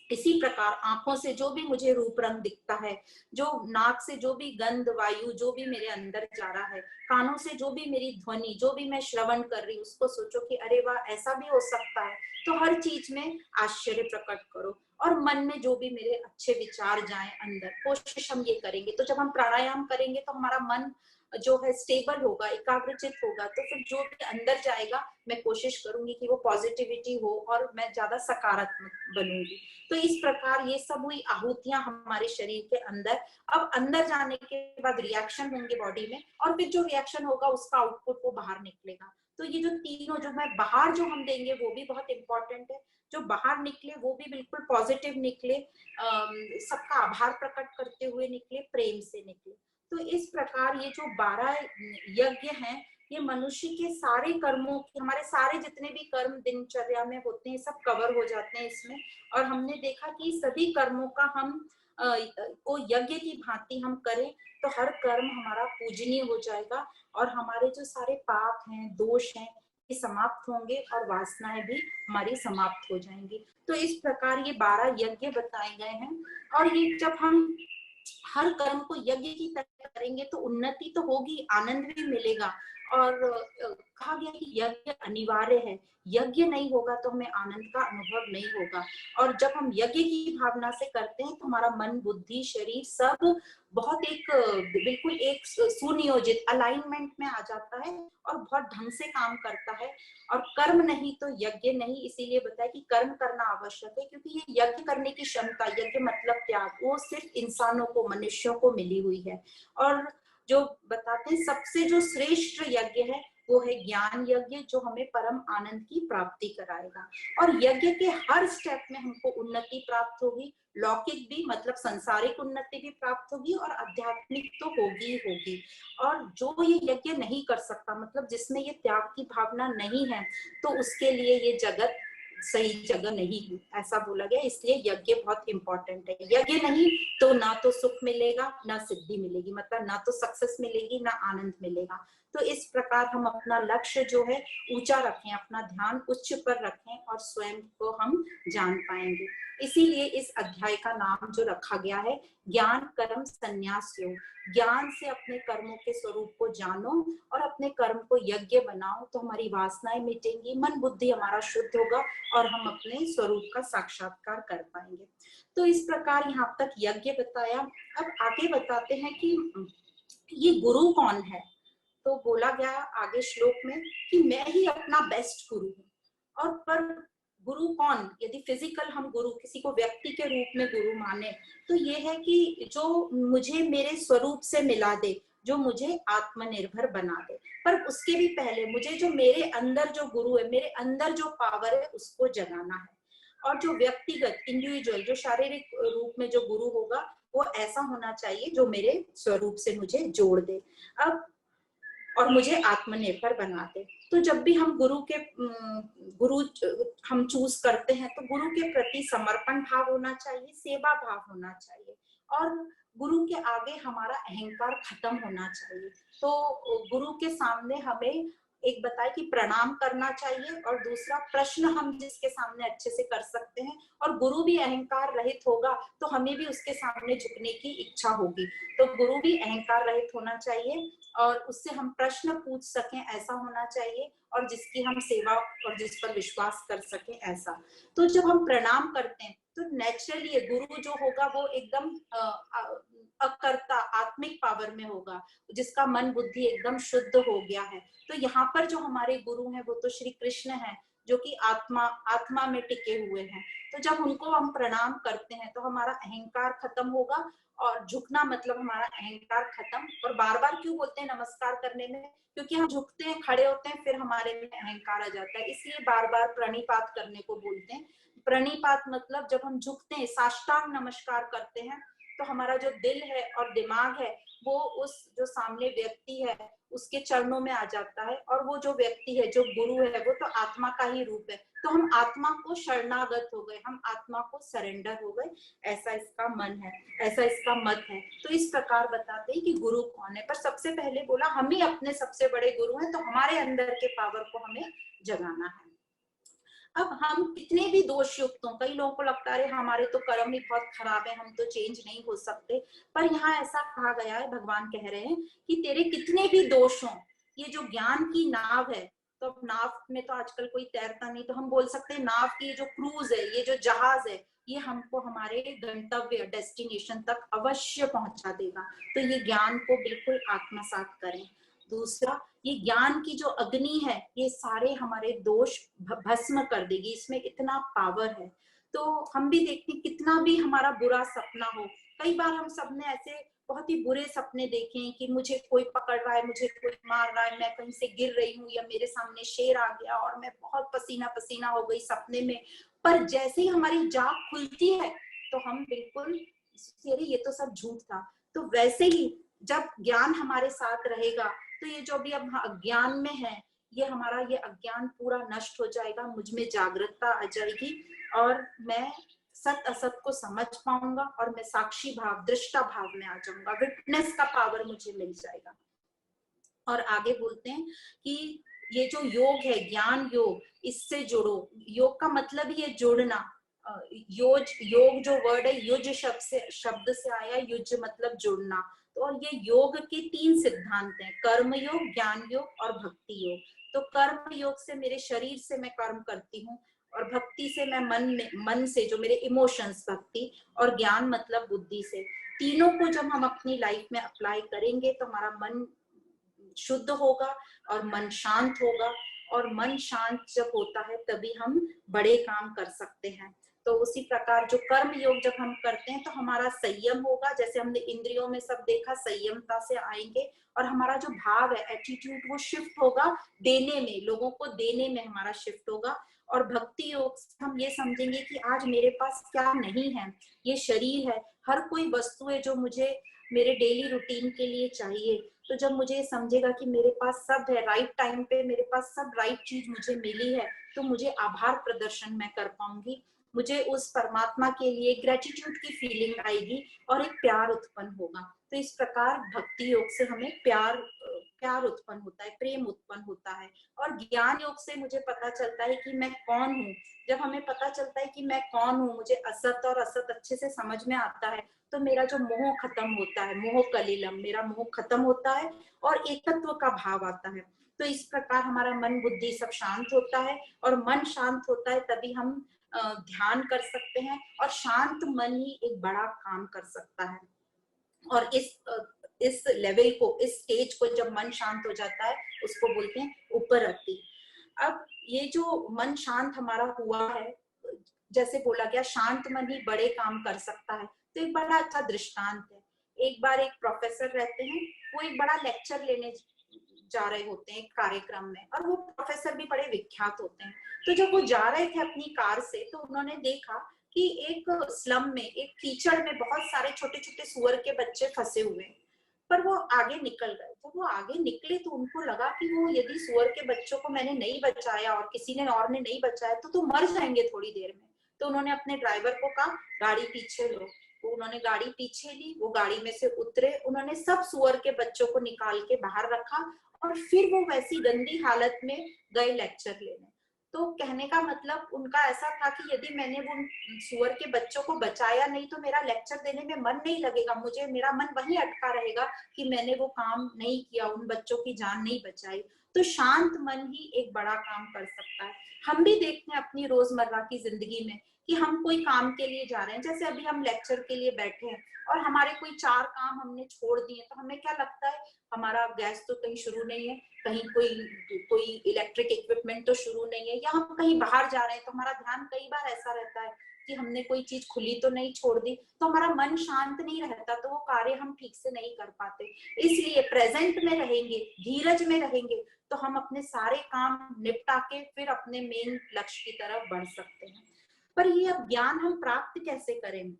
इसी प्रकार आंखों से जो भी मुझे रूप रंग दिखता है, जो नाक से जो भी गंध वायु जो भी मेरे अंदर जा रहा है, कानों से जो भी मेरी ध्वनि जो भी मैं श्रवण कर रही हूँ, उसको सोचो कि अरे वाह ऐसा भी हो सकता है। तो हर चीज में आश्चर्य प्रकट करो, और मन में जो भी मेरे अच्छे विचार जाएं अंदर, कोशिश हम ये करेंगे। तो जब हम प्राणायाम करेंगे तो हमारा मन जो है स्टेबल होगा, एकाग्रचित होगा, तो फिर जो भी अंदर जाएगा मैं कोशिश करूंगी कि वो पॉजिटिविटी हो और मैं ज्यादा सकारात्मक बनूंगी। तो इस प्रकार ये सब हुई आहुतियां हमारे शरीर के अंदर। अब अंदर जाने के बाद रिएक्शन होंगे बॉडी में, और फिर जो रिएक्शन होगा उसका आउटपुट वो बाहर निकलेगा। तो ये जो तीनों जो मैं बाहर जो हम देंगे वो भी बहुत इंपॉर्टेंट है। जो बाहर निकले वो भी बिल्कुल पॉजिटिव निकले, सबका आभार प्रकट करते हुए निकले, प्रेम से निकले। तो इस प्रकार ये जो 12 यज्ञ हैं, ये मनुष्य के सारे कर्मों की, हमारे सारे जितने भी कर्म दिनचर्या में होते हैं सब कवर हो जाते हैं इसमें। और हमने देखा कि सभी कर्मों का हम को यज्ञ की भांति हम करें तो हर कर्म हमारा पूजनीय हो जाएगा, और हमारे जो सारे पाप हैं, दोष हैं, ये समाप्त होंगे और वासनाएं भी हमारी समाप्त हो जाएंगी। तो इस प्रकार ये 12 यज्ञ बताए गए हैं। और ये जब हम हर कर्म को यज्ञ की तरह करेंगे तो उन्नति तो होगी, आनंद भी मिलेगा। और कहा गया कि यज्ञ अनिवार्य है, यज्ञ नहीं होगा तो हमें आनंद का अनुभव नहीं होगा। और जब हम यज्ञ की भावना से करते हैं तो हमारा मन, बुद्धि, शरीर सब बहुत एक बिल्कुल एक सुनियोजित अलाइनमेंट में आ जाता है और बहुत ढंग से काम करता है। और कर्म नहीं तो यज्ञ नहीं, इसीलिए बताया कि कर्म करना आवश्यक है, क्योंकि ये यज्ञ करने की क्षमता, यज्ञ मतलब त्याग, वो सिर्फ इंसानों को, मनुष्यों को मिली हुई है। और जो बताते हैं सबसे जो श्रेष्ठ यज्ञ है वो है ज्ञान यज्ञ, जो हमें परम आनंद की प्राप्ति कराएगा। और यज्ञ के हर स्टेप में हमको उन्नति प्राप्त होगी, लौकिक भी मतलब संसारिक उन्नति भी प्राप्त होगी, और आध्यात्मिक तो होगी ही होगी। और जो ये यज्ञ नहीं कर सकता, मतलब जिसमें ये त्याग की भावना नहीं है, तो उसके लिए ये जगत सही जगह नहीं है, ऐसा बोला गया। इसलिए यज्ञ बहुत इंपॉर्टेंट है। यज्ञ नहीं तो ना तो सुख मिलेगा, ना सिद्धि मिलेगी, मतलब ना तो सक्सेस मिलेगी, ना आनंद मिलेगा। तो इस प्रकार हम अपना लक्ष्य जो है ऊंचा रखें, अपना ध्यान उच्च पर रखें और स्वयं को हम जान पाएंगे। इसीलिए इस अध्याय का नाम जो रखा गया है, ज्ञान कर्म संन्यास योग। ज्ञान से अपने कर्मों के स्वरूप को जानो और अपने कर्म को यज्ञ बनाओ, तो हमारी वासनाएं मिटेंगी, मन बुद्धि हमारा शुद्ध होगा और हम अपने स्वरूप का साक्षात्कार कर पाएंगे। तो इस प्रकार यहाँ तक यज्ञ बताया। अब आगे बताते हैं कि ये गुरु कौन है। तो बोला गया आगे श्लोक में कि मैं ही अपना बेस्ट गुरु हूँ। और पर गुरु कौन, यदि फिजिकल हम गुरु किसी को व्यक्ति के रूप में गुरु माने, तो ये है कि जो मुझे मेरे स्वरूप से मिला दे, जो मुझे आत्मनिर्भर बना दे। पर उसके भी पहले मुझे जो मेरे अंदर जो गुरु है, मेरे अंदर जो पावर है, उसको जगाना है। और जो व्यक्तिगत इंडिविजुअल जो शारीरिक रूप में जो गुरु होगा, वो ऐसा होना चाहिए जो मेरे स्वरूप से मुझे जोड़ दे अब और मुझे आत्मनिर्भर बनाते। तो जब भी हम गुरु हम चूज करते हैं, तो गुरु के प्रति समर्पण भाव होना चाहिए, सेवा भाव होना चाहिए, और गुरु के आगे हमारा अहंकार खत्म होना चाहिए। तो गुरु के सामने हमें एक बताए कि प्रणाम करना चाहिए, और दूसरा प्रश्न हम जिसके सामने अच्छे से कर सकते हैं, और गुरु भी अहंकार रहित होगा तो हमें भी उसके सामने झुकने की इच्छा होगी। तो गुरु भी अहंकार रहित होना चाहिए और उससे हम प्रश्न पूछ सकें, ऐसा होना चाहिए, और जिसकी हम सेवा और जिस पर विश्वास कर सकें, ऐसा। तो जब हम प्रणाम करते हैं तो नेचुरली गुरु जो होगा वो एकदम अकर्ता आत्मिक पावर में होगा, जिसका मन बुद्धि एकदम शुद्ध हो गया है। तो यहाँ पर जो हमारे गुरु हैं वो तो श्री कृष्ण हैं, जो कि आत्मा में टिके हुए हैं। तो जब उनको हम प्रणाम करते हैं तो हमारा अहंकार खत्म होगा, और झुकना मतलब हमारा अहंकार खत्म। और बार बार क्यों बोलते हैं नमस्कार करने में, क्योंकि हम झुकते हैं, खड़े होते हैं, फिर हमारे में अहंकार आ जाता है, इसलिए बार बार प्रणिपात करने को बोलते हैं। प्रणिपात मतलब जब हम झुकते हैं, साष्टांग नमस्कार करते हैं, तो हमारा जो दिल है और दिमाग है वो उस जो सामने व्यक्ति है उसके चरणों में आ जाता है, और वो जो व्यक्ति है जो गुरु है वो तो आत्मा का ही रूप है, तो हम आत्मा को शरणागत हो गए, हम आत्मा को सरेंडर हो गए, ऐसा इसका मन है, ऐसा इसका मत है। तो इस प्रकार बताते हैं कि गुरु कौन है, पर सबसे पहले बोला हम ही अपने सबसे बड़े गुरु हैं, तो हमारे अंदर के पावर को हमें जगाना है। अब हम कितने भी दोष युक्त हों, कई लोगों को लगता है हमारे तो कर्म ही बहुत खराब है, हम तो चेंज नहीं हो सकते, पर यहाँ ऐसा कहा गया है, भगवान कह रहे हैं कि तेरे कितने भी दोष हों, ये जो ज्ञान की नाव है, तो अब नाव में तो आजकल कोई तैरता नहीं, तो हम बोल सकते हैं नाव की जो क्रूज है, ये जो जहाज है, ये हमको हमारे गंतव्य डेस्टिनेशन तक अवश्य पहुंचा देगा। तो ये ज्ञान को बिल्कुल आत्मसात करें। दूसरा, ये ज्ञान की जो अग्नि है ये सारे हमारे दोष भस्म कर देगी, इसमें इतना पावर है। तो हम भी देखते हैं कितना भी हमारा बुरा सपना हो, कई बार हम सबने ऐसे बहुत ही बुरे सपने देखे हैं कि मुझे कोई पकड़ रहा है, मुझे कोई मार रहा है, मैं कहीं से गिर रही हूँ, या मेरे सामने शेर आ गया और मैं बहुत पसीना पसीना हो गई सपने में। पर जैसे ही हमारी जाग खुलती है तो हम बिल्कुल अरे ये तो सब झूठ था। तो वैसे ही जब ज्ञान हमारे साथ रहेगा तो ये जो भी अब अज्ञान में है, ये हमारा ये अज्ञान पूरा नष्ट हो जाएगा, मुझ में जागरूकता आ जाएगी और मैं सत असत को समझ पाऊंगा और मैं साक्षी भाव दृष्टा भाव में आ जाऊंगा, विटनेस का पावर मुझे मिल जाएगा। और आगे बोलते हैं कि ये जो योग है ज्ञान योग, इससे जुड़ो। योग का मतलब ही है जुड़ना। योग जो वर्ड है युज शब्द से आया, युज मतलब जुड़ना। तो और ये योग के 3 सिद्धांत हैं, कर्म योग, ज्ञान योग और भक्ति योग। तो कर्म योग से मेरे शरीर से मैं कर्म करती हूँ, और भक्ति से मैं मन से जो मेरे इमोशंस भक्ति, और ज्ञान मतलब बुद्धि से। तीनों को जब हम अपनी लाइफ में अप्लाई करेंगे तो हमारा मन शुद्ध होगा और मन शांत होगा, और मन शांत जब होता है तभी हम बड़े काम कर सकते हैं। तो उसी प्रकार जो कर्म योग जब हम करते हैं तो हमारा संयम होगा, जैसे हमने इंद्रियों में सब देखा, संयमता से आएंगे, और हमारा जो भाव है एटीट्यूड वो शिफ्ट होगा देने में, लोगों को देने में हमारा शिफ्ट होगा। और भक्ति योग से हम ये समझेंगे कि आज मेरे पास क्या नहीं है, ये शरीर है, हर कोई वस्तु है जो मुझे मेरे डेली रूटीन के लिए चाहिए। तो जब मुझे समझेगा कि मेरे पास सब है, राइट टाइम पे मेरे पास सब राइट चीज मुझे मिली है, तो मुझे आभार प्रदर्शन मैं कर पाऊंगी, मुझे उस परमात्मा के लिए ग्रेटिट्यूड की फीलिंग आएगी और एक प्यार उत्पन्न होगा। तो इस प्रकार भक्ति योग से हमें प्यार उत्पन्न होता है, प्रेम उत्पन्न होता है। और ज्ञान योग से मुझे पता चलता है कि मैं कौन हूँ। जब हमें पता चलता है कि मैं कौन हूँ, मुझे असत और असत अच्छे से समझ में आता है, तो मेरा जो मोह खत्म होता है, मोह कलिलम, मेरा मोह खत्म होता है और एकत्व का भाव आता है। तो इस प्रकार हमारा मन बुद्धि सब शांत होता है, और मन शांत होता है तभी हम ध्यान कर सकते हैं, और शांत मन ही एक बड़ा काम कर सकता है। और इस लेवल को, इस स्टेज को जब मन शांत हो जाता है उसको बोलते हैं उपरति। अब ये जो मन शांत हमारा हुआ है, जैसे बोला गया शांत मन ही बड़े काम कर सकता है, तो एक बड़ा अच्छा दृष्टांत है। एक बार एक प्रोफेसर रहते हैं, वो एक बड़ा लेक्चर लेने जा रहे होते हैं कार्यक्रम में, और वो प्रोफेसर भी बड़े विख्यात होते हैं। तो जब वो जा रहे थे अपनी कार से तो उन्होंने देखा कि एक स्लम में, एक कीचड़ में बहुत सारे छोटे छोटे सुअर के बच्चे फंसे हुए हैं। पर वो आगे निकल गए। जब वो आगे निकले तो उनको लगा कि वो यदि सुअर के बच्चों को मैंने नहीं बचाया और किसी ने और ने नहीं बचाया तो मर जाएंगे थोड़ी देर में। तो उन्होंने अपने ड्राइवर को कहा गाड़ी पीछे लो। तो उन्होंने गाड़ी पीछे ली, वो गाड़ी में से उतरे, उन्होंने सब सुअर के बच्चों को निकाल के बाहर रखा, और फिर वो वैसी गंदी हालत में गए लेक्चर लेने। तो कहने का मतलब उनका ऐसा था कि यदि मैंने वो सुअर के बच्चों को बचाया नहीं तो मेरा लेक्चर देने में मन नहीं लगेगा, मुझे मेरा मन वहीं अटका रहेगा कि मैंने वो काम नहीं किया, उन बच्चों की जान नहीं बचाई। तो शांत मन ही एक बड़ा काम कर सकता है। हम भी देखते हैं अपनी रोजमर्रा की जिंदगी में कि हम कोई काम के लिए जा रहे हैं, जैसे अभी हम लेक्चर के लिए बैठे हैं और हमारे कोई 4 काम हमने छोड़ दिए, तो हमें क्या लगता है हमारा गैस तो कहीं शुरू नहीं है, कहीं कोई इलेक्ट्रिक इक्विपमेंट तो शुरू नहीं है, या हम कहीं बाहर जा रहे हैं तो हमारा ध्यान कई बार ऐसा रहता है कि हमने कोई चीज खुली तो नहीं छोड़ दी, तो हमारा मन शांत नहीं रहता, तो वो कार्य हम ठीक से नहीं कर पाते। इसलिए प्रेजेंट में रहेंगे, धीरज में रहेंगे, तो हम अपने सारे काम निपटा के फिर अपने मेन लक्ष्य की तरफ बढ़ सकते हैं। पर ये अब ज्ञान हम प्राप्त कैसे करें?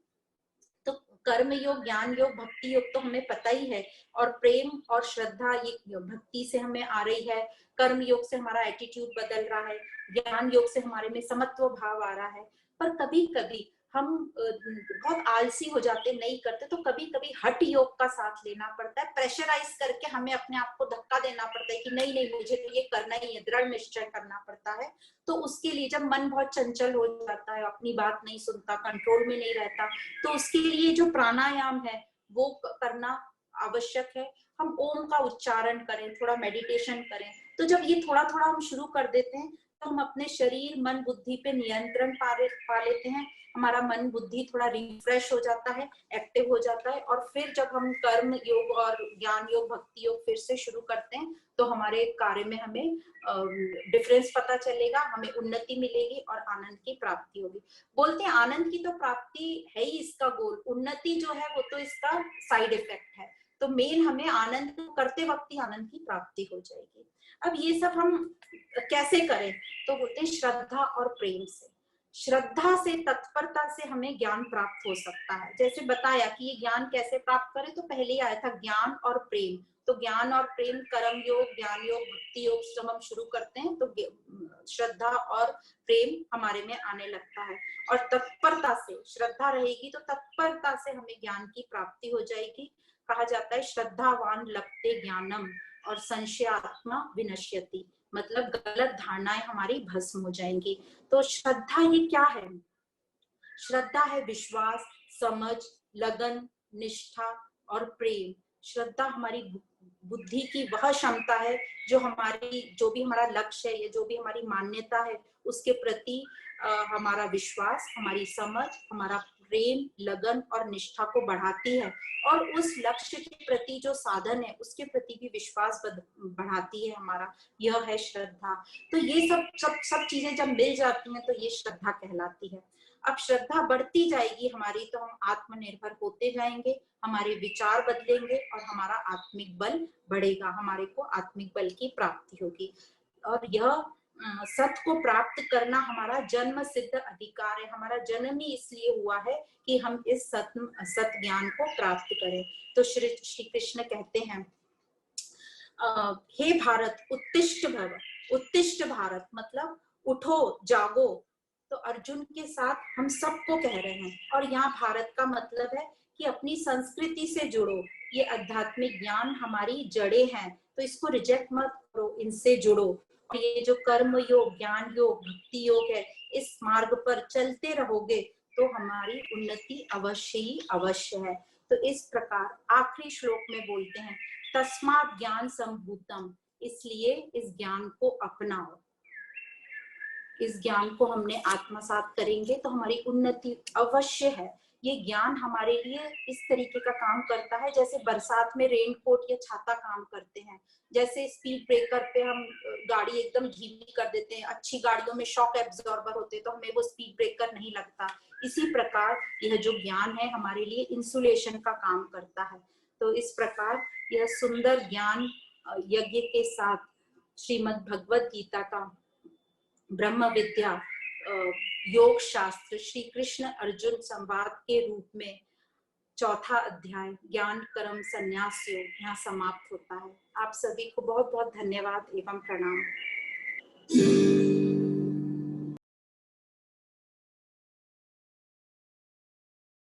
तो कर्म योग, ज्ञान योग, भक्ति योग तो हमें पता ही है, और प्रेम और श्रद्धा ये भक्ति से हमें आ रही है, कर्म योग से हमारा एटीट्यूड बदल रहा है, ज्ञान योग से हमारे में समत्व भाव आ रहा है। पर कभी कभी हम बहुत आलसी हो जाते, नहीं करते, तो कभी कभी हठ योग का साथ लेना पड़ता है, प्रेशराइज करके हमें अपने आप को धक्का देना पड़ता है कि नहीं नहीं मुझे तो ये करना ही है, दृढ़ निश्चय करना पड़ता है। तो उसके लिए जब मन बहुत चंचल हो जाता है, अपनी बात नहीं सुनता, कंट्रोल में नहीं रहता, तो उसके लिए जो प्राणायाम है वो करना आवश्यक है। हम ओम का उच्चारण करें, थोड़ा मेडिटेशन करें, तो जब ये थोड़ा थोड़ा हम शुरू कर देते हैं तो हम अपने शरीर मन बुद्धि पे नियंत्रण पा लेते हैं, हमारा मन बुद्धि थोड़ा रिफ्रेश हो जाता है, एक्टिव हो जाता है, और फिर जब हम कर्म योग और ज्ञान योग, भक्ति योग फिर से शुरू करते हैं तो हमारे कार्य में हमें डिफरेंस पता चलेगा, हमें उन्नति मिलेगी और आनंद की प्राप्ति होगी। बोलते हैं आनंद की तो प्राप्ति है ही इसका गोल, उन्नति जो है वो तो इसका साइड इफेक्ट है। तो मेन हमें आनंद करते वक्त ही आनंद की प्राप्ति हो जाएगी। अब ये सब हम कैसे करें, तो बोलते हैं श्रद्धा और प्रेम से। श्रद्धा से, तत्परता से हमें ज्ञान प्राप्त हो सकता है। जैसे बताया कि ये ज्ञान कैसे प्राप्त करें, तो पहले ही आया था ज्ञान और प्रेम। तो ज्ञान और प्रेम, कर्म योग, ज्ञान योग, भक्ति योग जब हम शुरू करते हैं तो श्रद्धा और प्रेम हमारे में आने लगता है। और तत्परता से, श्रद्धा रहेगी तो तत्परता से हमें ज्ञान की प्राप्ति हो जाएगी। कहा जाता है श्रद्धावान लभते ज्ञानम और संशयात्मा विनश्यति, मतलब गलत धारणाएं हमारी भस्म हो जाएंगी। तो श्रद्धा ये क्या है? श्रद्धा है विश्वास, समझ, लगन, निष्ठा और प्रेम। श्रद्धा हमारी बुद्धि की वह क्षमता है जो हमारी, जो भी हमारा लक्ष्य है या जो भी हमारी मान्यता है उसके प्रति हमारा विश्वास, हमारी समझ, हमारा प्रेम, लगन और निष्ठा को बढ़ाती है, और उस लक्ष्य के प्रति जो साधन है उसके प्रति भी विश्वास बढ़ाती है हमारा। यह है श्रद्धा। तो ये सब चीजें जब मिल जाती हैं तो ये श्रद्धा कहलाती है। अब श्रद्धा बढ़ती जाएगी हमारी तो हम आत्मनिर्भर होते जाएंगे, हमारे विचार बदलेंगे और हमारा आत्मिक बल बढ़ेगा, हमारे को आत्मिक बल की प्राप्ति होगी। और यह सत्य को प्राप्त करना हमारा जन्म सिद्ध अधिकार है। हमारा जन्म ही इसलिए हुआ है कि हम इस सत्य ज्ञान को प्राप्त करें। तो श्री कृष्ण कहते हैं हे भारत उत्तिष्ठ भव, उत्तिष्ठ भारत मतलब उठो, जागो। तो अर्जुन के साथ हम सबको कह रहे हैं, और यहाँ भारत का मतलब है कि अपनी संस्कृति से जुड़ो। ये आध्यात्मिक ज्ञान हमारी जड़ें हैं, तो इसको रिजेक्ट मत करो, इनसे जुड़ो। और ये जो कर्म योग, ज्ञान योग, भक्ति योग है, इस मार्ग पर चलते रहोगे तो हमारी उन्नति अवश्य ही अवश्य है। तो इस प्रकार आखिरी श्लोक में बोलते हैं तस्मात् ज्ञान संभूतम, इसलिए इस ज्ञान को अपनाओ। इस ज्ञान को हमने आत्मसात करेंगे तो हमारी उन्नति अवश्य है। ये ज्ञान हमारे लिए इस तरीके का काम करता है जैसे बरसात में रेनकोट या छाता काम करते हैं। जैसे स्पीड ब्रेकर पे हम गाड़ी एकदम धीमी कर देते हैं, अच्छी गाड़ियों में शॉक एब्जॉर्बर होते हैं तो हमें वो स्पीड ब्रेकर नहीं लगता। इसी प्रकार यह जो ज्ञान है हमारे लिए इंसुलेशन का काम करता है। तो इस प्रकार यह सुंदर ज्ञान यज्ञ के साथ श्रीमद् भगवद गीता का ब्रह्म विद्या योग शास्त्र श्री कृष्ण अर्जुन संवाद के रूप में चौथा अध्याय ज्ञान कर्म संन्यास योग यहाँ समाप्त होता है। आप सभी को बहुत बहुत धन्यवाद एवं प्रणाम।